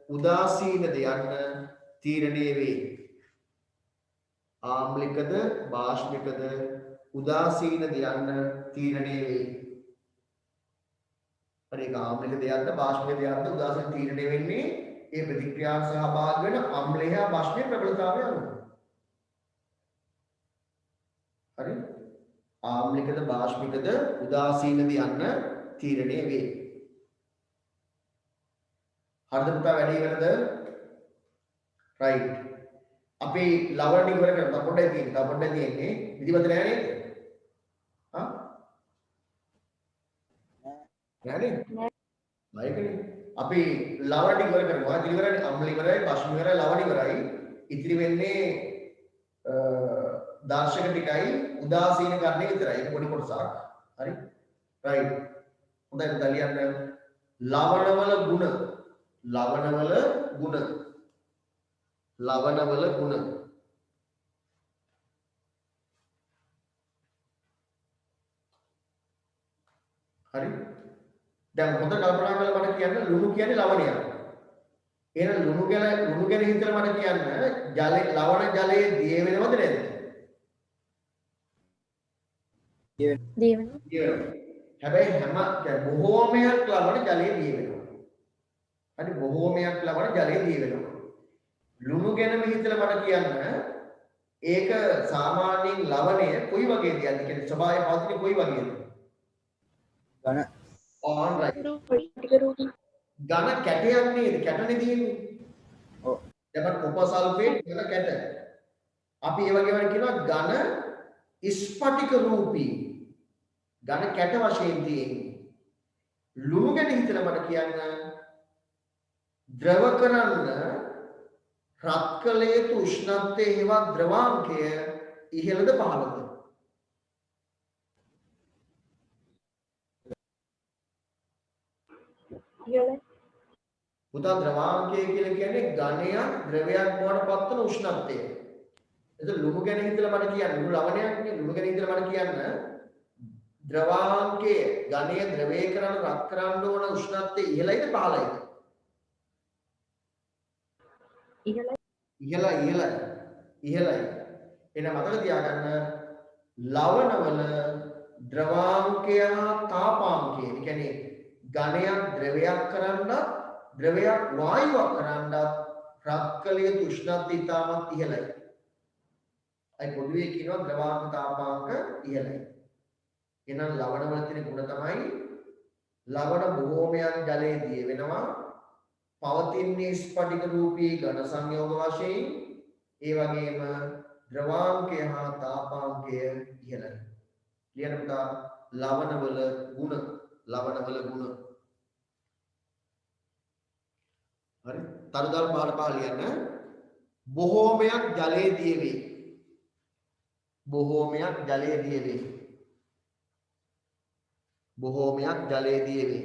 උදාසීනද යන්න තීරණය වේ. ආම්ලිකද භාෂ්මිකද උදාසීනද යන්න තීරණය වේ. හරි ආම්ලිකද යන්න භාෂ්මිකද යන්න උදාසීන තීරණය වෙන්නේ ඒ ප්‍රතික්‍රියාව සහභාගී වෙන අම්ලය හා භාෂ්මයේ ප්‍රබලතාවය අනුව. හරි ආම්ලිකද භාෂ්මිකද උදාසීනද යන්න තීරණය වේ. හරිද පුතා වැඩි ඉවරද? රයිට්. අපි ලවණ ඉවර කරලා පොඩ්ඩක් තියෙන්නේ විදිමත නෑ නේද? හා? නෑනේ? නයිකනේ. අපි ලවණ ඉවර කරනවා. ඉවරයි අම්ල ඉවරයි භාෂ්ම ඉවරයි ලවණ ඉවරයි. ඉතිරි වෙන්නේ දර්ශක ටිකයි උදාසීන කරන්නේ විතරයි. ඒක පොඩි කොටසක්. හරි? රයිට්. හොඳයි පුතා ලියන්න. ලවණවල ගුණ හරි දැන් හොඳ කල්පනා කරලා මට කියන්න ලුණු කියන්නේ ලවණයක්. එහෙනම් ලුණු ගැන හිතලා මට කියන්න ලවණ ජලයේ දිය වෙනවද නැද්ද? දිය වෙනවා. හැබැයි බොහෝමයක් ලවණ ජලයේ දිය වෙනවා. හරි බොහෝමයක් ලවණ ජලයේ දිය වෙනවා. ලුණු ගැනම හිතලා මට කියන්න ඒක සාමාන්‍යයෙන් ලවණය කොයි වගේද යන්නේ? කියන්නේ ස්වභාවයෙන් පවතින කොයි වගේද? ඝන on right. පටික ඝන කැටයක් නේද? කැටනේ තියෙන්නේ. ඔව් දැන් කොපර් සල්ෆේට් ඝන කැට. අපි ඒ වගේ වල කියනවා ඝන ස්පටික රූපී. ඝන කැට වශයෙන් තියෙන්නේ. ලුණු ගැන හිතලා මට කියන්න ද්‍රව කරන්න රත් කළ යුතු උෂ්ණත්වයේ හෙවත් ද්‍රවාංකය ඉහළද පහළද? ඉහළ පුතා ද්‍රවාංකය කියලා කියන්නේ ඝනයක් ද්‍රවයක් බවට පත්වන උෂ්ණත්වය. එතකොට ලුණු ගැන හිතලා මට කියන්න ලුණු ලවණයක් නේ ලුණු ගැන හිතලා මට කියන්න ද්‍රවාංකය ඝනය ද්‍රවය කරන රත් කරන්න ඕන උෂ්ණත්වය ඉහළයිද පහළයිද? ඉහළයි. එහෙනම් මතක තියාගන්න ලවණවල ද්‍රවාංකය හා තාපාංකය. ඒ කියන්නේ ඝනයක් ද්‍රවයක් කරන්නත් ද්‍රවයක් වායුවක් කරන්නත් රත් කළ යුතු උෂ්ණත්වය ඉතාමත් ඉහළයි. අයි පොදුවේ කියනවා ද්‍රවාංක තාපාංක ඉහළයි. එහෙනම් ලවණවල තියෙන ගුණ තමයි ලවණ බොහෝමයක් ජලයේ දිය වෙනවා. පවතින්නේ ස්පටික රූපී ඝන සංයෝග වශයෙන් ඒ වගේම ද්‍රවාංකය හා තාපාංකය ඉහළයි. ලියන්න පුතා ලවණවල ගුණ හරි තරුදල් පහළ ලියන්න බොහෝමයක් ජලයේ දිය වේ. බොහෝමයක් ජලයේ දිය වේ. බොහෝමයක් ජලයේ දිය වේ.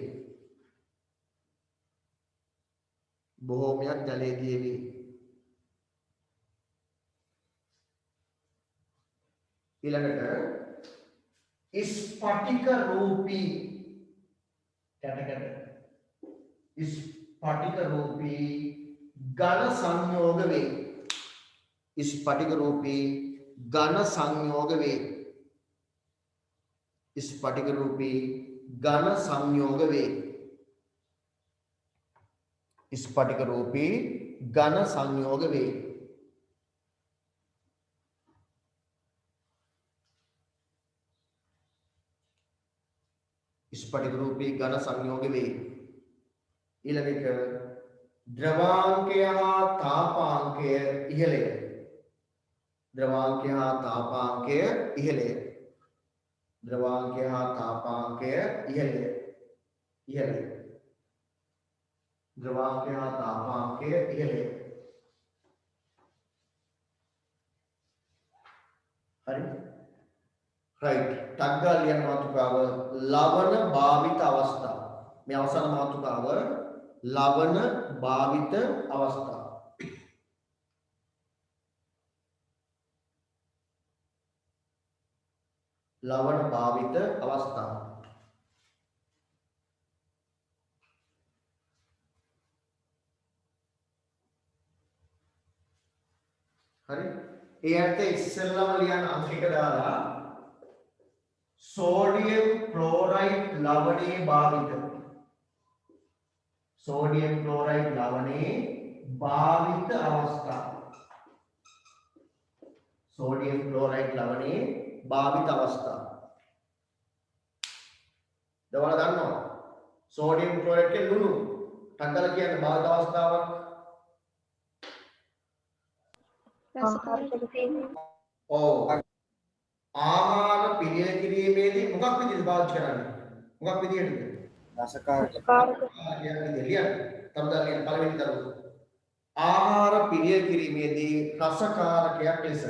බොහෝමයක් ජලයේ දිය වේ. ඊළඟට ස්පටික රූපී ස්පටික රූපී ඝන සංයෝග වේ. ස්පටික රූපී ඝන සංයෝග වේ. ස්පටික රූපී ඝන සංයෝග වේ. ස්පටික රූපී ඝන සංයෝග වේ. ස්පටික රූපී ඝන සංයෝග වේ. ඊළඟට ද්‍රවාංකය හා තාපාංකය ඉහළය. ද්‍රවාංකය හා තාපාංකය ඉහළය. ද්‍රවාංකය හා තාපාංකය ඉහළය. ද්‍රවාංකය හා තාපාංකය ඉහළය. හරි right ටග්ගා ලියන මාතෘකාව ලවණ භාවිත අවස්ථා. මේ අවසාන මාතෘකාව ලවණ භාවිත අවස්ථා. ලවණ භාවිත අවස්ථා. හරි ඒ ඇත්ත ඉස්සෙල්ලාම ලියන අංකික දාලා සෝඩියම් ක්ලෝරයිඩ් ලවණයේ භාවිත. සෝඩියම් ක්ලෝරයිඩ් ලවණයේ භාවිත අවස්ථා. සෝඩියම් ක්ලෝරයිඩ් ලවණයේ භාවිත අවස්ථා. දවල් දන්නවා සෝඩියම් ක්ලෝරයිඩ් කියන්නේ ලුණු. ටංගල කියන්නේ භාවිත අවස්ථාවක්. ඔව් ආහාර පිළියෙල කිරීමේදී මොකක් විදිහට පාවිච්චි කරන්නේ? මොකක් විදිහටද? රසකාරක කියන්නේ ලියන්න. තවදා ලියන්න පළවෙනි දරුව. ආහාර පිළියෙල කිරීමේදී රසකාරකයක් ලෙස.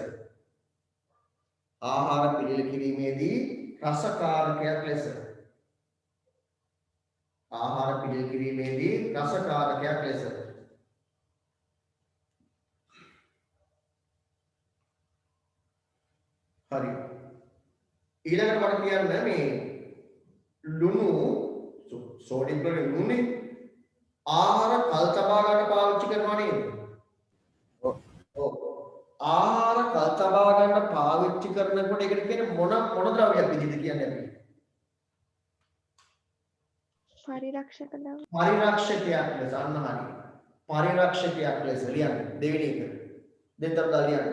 ආහාර පිළියෙල කිරීමේදී රසකාරකයක් ලෙස. ආහාර පිළියෙල කිරීමේදී රසකාරකයක් ලෙස. හරි ඊළඟට මට කියන්න මේ ලුණු සෝඩියම් ක්ලෝරයිඩ් ලුණුනේ ආහාර කල් තබා ගන්න පාවිච්චි කරනවා නේද? ඔව් ආහාර කල් තබා ගන්න පාවිච්චි කරනකොට ඒකට කියන්නේ මොන ද්‍රව්‍යයක් විදිහට කියන්නේ අපි? පරිරක්ෂක ද්‍රව්‍ය. පරිරක්ෂකයක් ලෙස අන්න හරි. පරිරක්ෂකයක් ලෙස ලියන්න දෙවෙනි එක. දෙතරදා ලියන්න.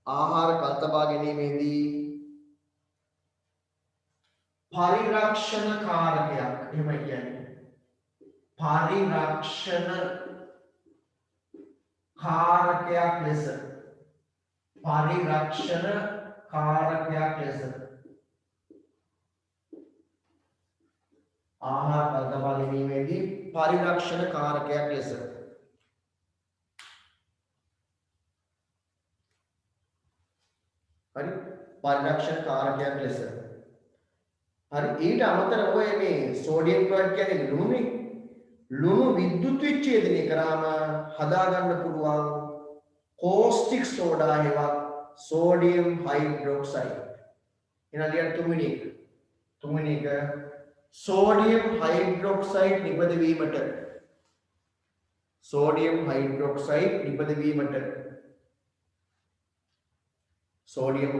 ආහාර කල්තබා ගැනීමේදී පරිරක්ෂණ කාරකයක් එහෙම කියන්නේ පරිරක්ෂණ කාරකයක් ලෙස ආහාර කල්තබා ගැනීමේදී පරිරක්ෂණ කාරකයක් ලෙස හරි පරිරක්ෂණ කාරකයක් ලෙස හරි ඊට අමතරව ඔය මේ සෝඩියම් ක්ලෝරයිඩ් කියන්නේ ලුණු විද්‍යුත් විච්ඡේදනය කරාම හදාගන්න පුළුවන් කෝස්ටික් සෝඩා හේවත් සෝඩියම් හයිඩ්‍රොක්සයිඩ් එනලියට තුන්වෙනි එක සෝඩියම් හයිඩ්‍රොක්සයිඩ් නිපද වීමට සෝඩියම් හයිඩ්‍රොක්සයිඩ් නිපද වීමට සෝඩියම්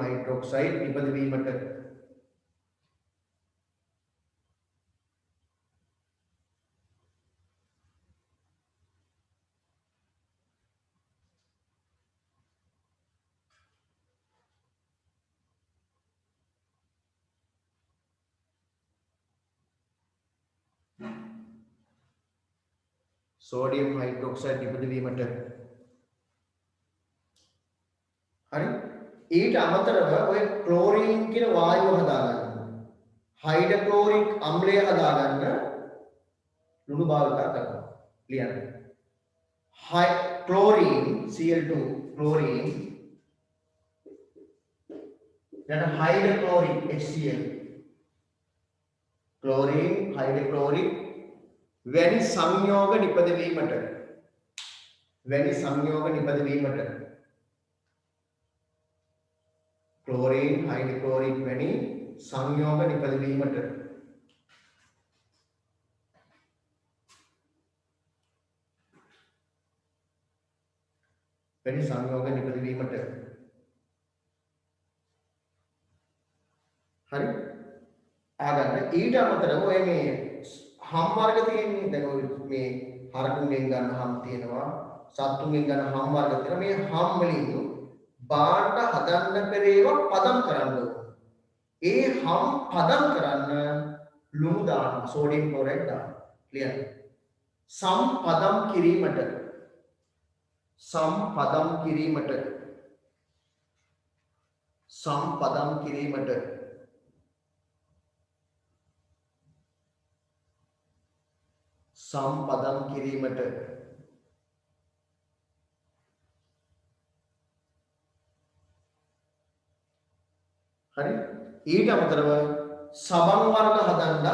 හයිඩ්‍රොක්සයිඩ් නිපද වීමට හරි ඊට අමතරව ඔය ක්ලෝරින් කියන වායුව හදාගන්න හයිඩ්‍රොක්ලෝරික් අම්ලය හදාගන්න ලුණු භාවිත කරනවා ලියන්න chlorine Cl2 chlorine then hydrochloric HCl chlorine hydrochloric වැනි සංයෝග නිපද වීමට ක්ලෝරින් හයිඩ්‍රොක්ලෝරික් වැනි සංයෝග නිපද වීමට හරි ආගන්න ඊට අමතරව ඔය මේ හම් වර්ග තියෙන්නේ දැන් ඔය මේ හරකුන්ගෙන් ගන්න හම් තියෙනවා සත්තුන්ගෙන් ගන්න හම් වර්ග තියෙනවා මේ හම් වලින් බාට හදන්න පෙරේව පදම් කරන්න ඒ හම් පදම් කරන්න ලුණු දාන්න සෝඩියම් ක්ලෝරයිඩ් දාන්න ක්ලියර් සම්පදම් කිරීමට හරි ඊට අමතරව සබන් වර්ග හදන්න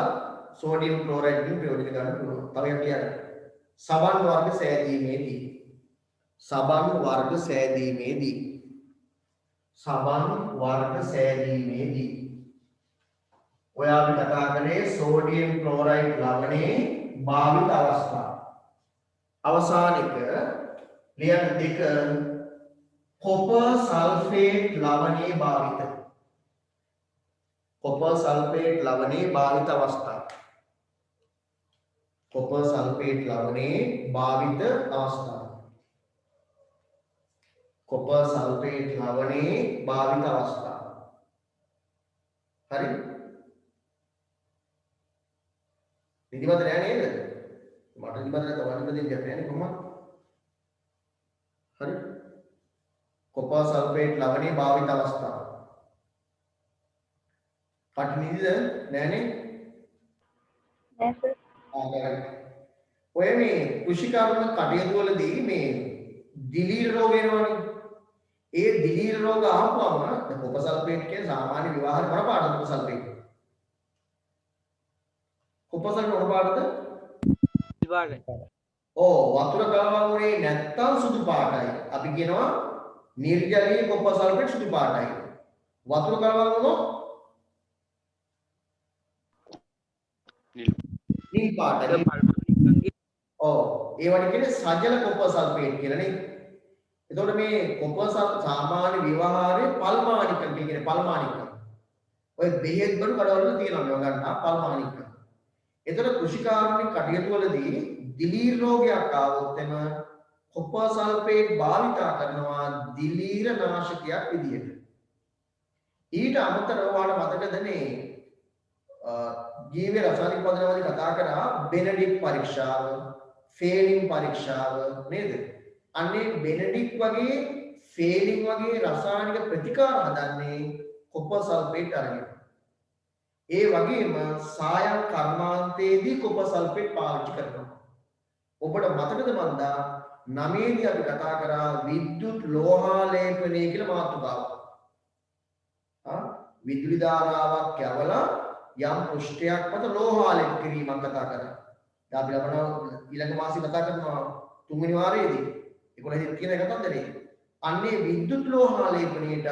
සෝඩියම් ක්ලෝරයිඩ් වලින් ප්‍රයෝජන ගන්න පුළුවන්. තව එකක් කියන්න. සබන් වර්ග සෑදීමේදී ඔය අපි කතා කරේ සෝඩියම් ක්ලෝරයිඩ් ලවණේ භාවිත අවස්ථා. අවසාන එක ලියන්න 2 කොපර් සල්ෆේට් ලවණේ භාවිත. කොපර් සල්ෆේට් ලවණේ භාවිත අවස්ථා. හරි? නිදිමත නෑ නේද? මට නිදිමත නැත වඩින්න දෙයක් නෑ නේ කොහොමද? හරි? කොපර් සල්ෆේට් ලවණේ භාවිත අවස්ථා. පටිනිද නෑනේ? නෑ සර්. ඔය මේ කෘෂිකර්ම කටයුතු වලදී මේ දිලීර රෝග එනවනේ. ඒ දිලීර රෝග ආවම කොපර් සල්ෆේට් කියන සාමාන්‍ය විවාහන මොන පාටද කොපර් සල්ෆේට්? කොපර් සල්ෆේට් මොන පාටද? විවාහය. වතුර කලවම් වුණේ නැත්තම් සුදු පාටයි. අපි කියනවා නිර්ජලීය කොපර් සල්ෆේට් සුදු පාටයි. වතුර කලවම් වුණොත් නිල් පාටයි. ඒවට කියන්නේ සජල කොපර් සල්ෆේට් කියලා නේ. එතකොට මේ කොපර් සාමාන්‍ය විවහාරයේ පල්මානිකම් කියන්නේ පල්මානිකම්. ඔය බෙහෙත් බඩු කඩවල තියෙනවා මේවා ගන්නා පල්මානිකම්. එතකොට කෘෂිකාර්මික කටයුතු වලදී දිලීර රෝගයක් ආවොත් එම කොපර් සල්ෆේට් භාවිතා කරනවා දිලීර නාශකයක් විදියට. ඊට අමතරව ඔයාලට මතකද මේ ජීව රසායනික පදනමවලදී කතා කරා බෙනඩික් පරීක්ෂාව, ෆේලින් පරීක්ෂාව නේද? අන්නේ බෙනඩික් වගේ ෆේලින් වගේ රසායනික ප්‍රතිකාර හදන්නේ කොපර් සල්ෆේට් අරගෙන. ඒ වගේම සායම් කර්මාන්තයේදී කොපර් සල්ෆේට් පාවිච්චි කරනවා. ඔබට මතකද මන්දා 9 දී අපි කතා කරා විද්‍යුත් ලෝහාලේපනය කියලා මාතෘකාවක්. විදුලි ධාරාවක් යවලා යම් පෘෂ්ඨයක් මත ලෝහාලේප කිරීමක් කතා කරා. දැන් අපි ලබන ඊළඟ මාසෙ කතා කරනවා 3 වෙනි වාරයේදී 11 කියන කතන්දරේ. අන්නේ විද්‍යුත් ලෝහාලේපනයේට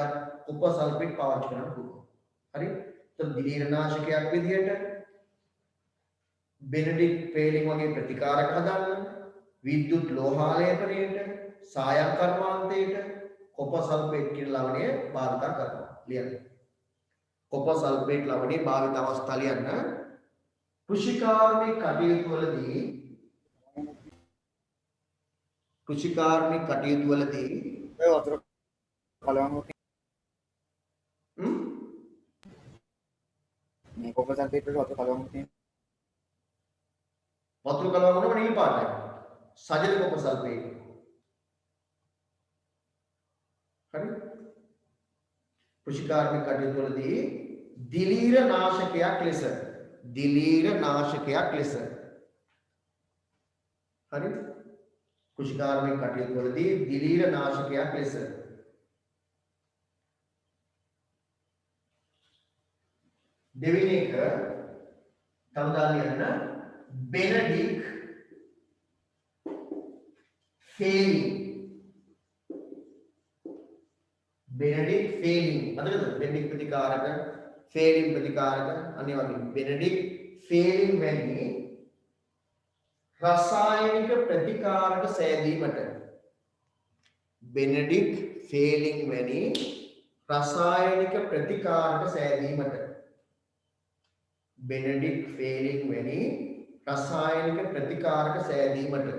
කොපර් සල්ෆේට් පාවිච්චි කරන්න පුළුවන්. හරි? ඒතර දිලීරනාශකයක් විදියට බෙනඩික් ෆේලින් වගේ ප්‍රතිකාරක හදන්න, විද්‍යුත් ලෝහාලේපනයේට, සායම් කර්මාන්තයේට කොපර් සල්ෆේට් කියන ලවණය භාවිත කරනවා. ලියන්න. කොපර් සල්ෆේට් ලවණයේ භාවිත අවස්ථා ලියන්න. කෘෂිකාර්මික කටයුතු වලදී ඔය වතුර කලවම් මේ කොපර් සල්ෆේට් වල වතුර කලවම් තියෙනවා. වතුර කලවම් වුණම නිල් පාටයි. සජල කොපර් සල්ෆේට්. හරි? කෘෂිකාර්මික කටයුතු වලදී දිලීර නාශකයක් ලෙස හරි? කෘෂිකාර්මික කටයුතු වලදී දිලීර නාශකයක් ලෙස දෙවෙනි එක තවදා ලියන්න බෙනඩික් ෆේලින් මතකද බෙනඩික් ප්‍රතිකාරක ෆේලින් ප්‍රතිකාරක අනිත් වගේ බෙනඩික් ෆේලින් වැනි රසායනික ප්‍රතිකාරක සෑදීමට බෙනඩික් ෆේලින් වැනි රසායනික ප්‍රතිකාරක සෑදීමට බෙනඩික් ෆේලින් වැනි රසායනික ප්‍රතිකාරක සෑදීමට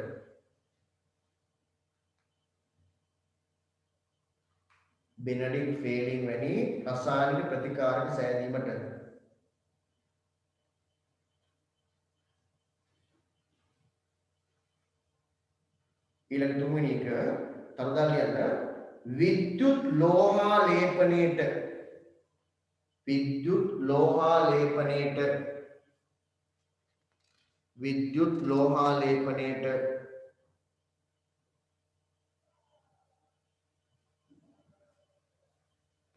බෙනඩික් ෆේලින් වැනි රසායනික ප්‍රතිකාරක සෑදීමට ඊළඟ තුන්වෙනි එක තරදා ලියන්න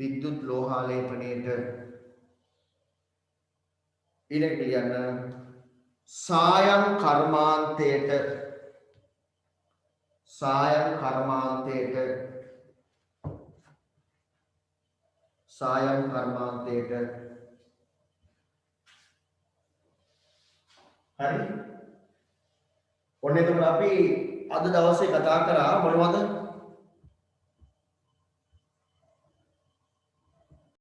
විද්‍යුත් ලෝහාලේපනයේට ඊළඟ ලියන්න සායම් කර්මාන්තයට හරි ඔන්න එතකොට අපි අද දවසේ කතා කරා මොනවද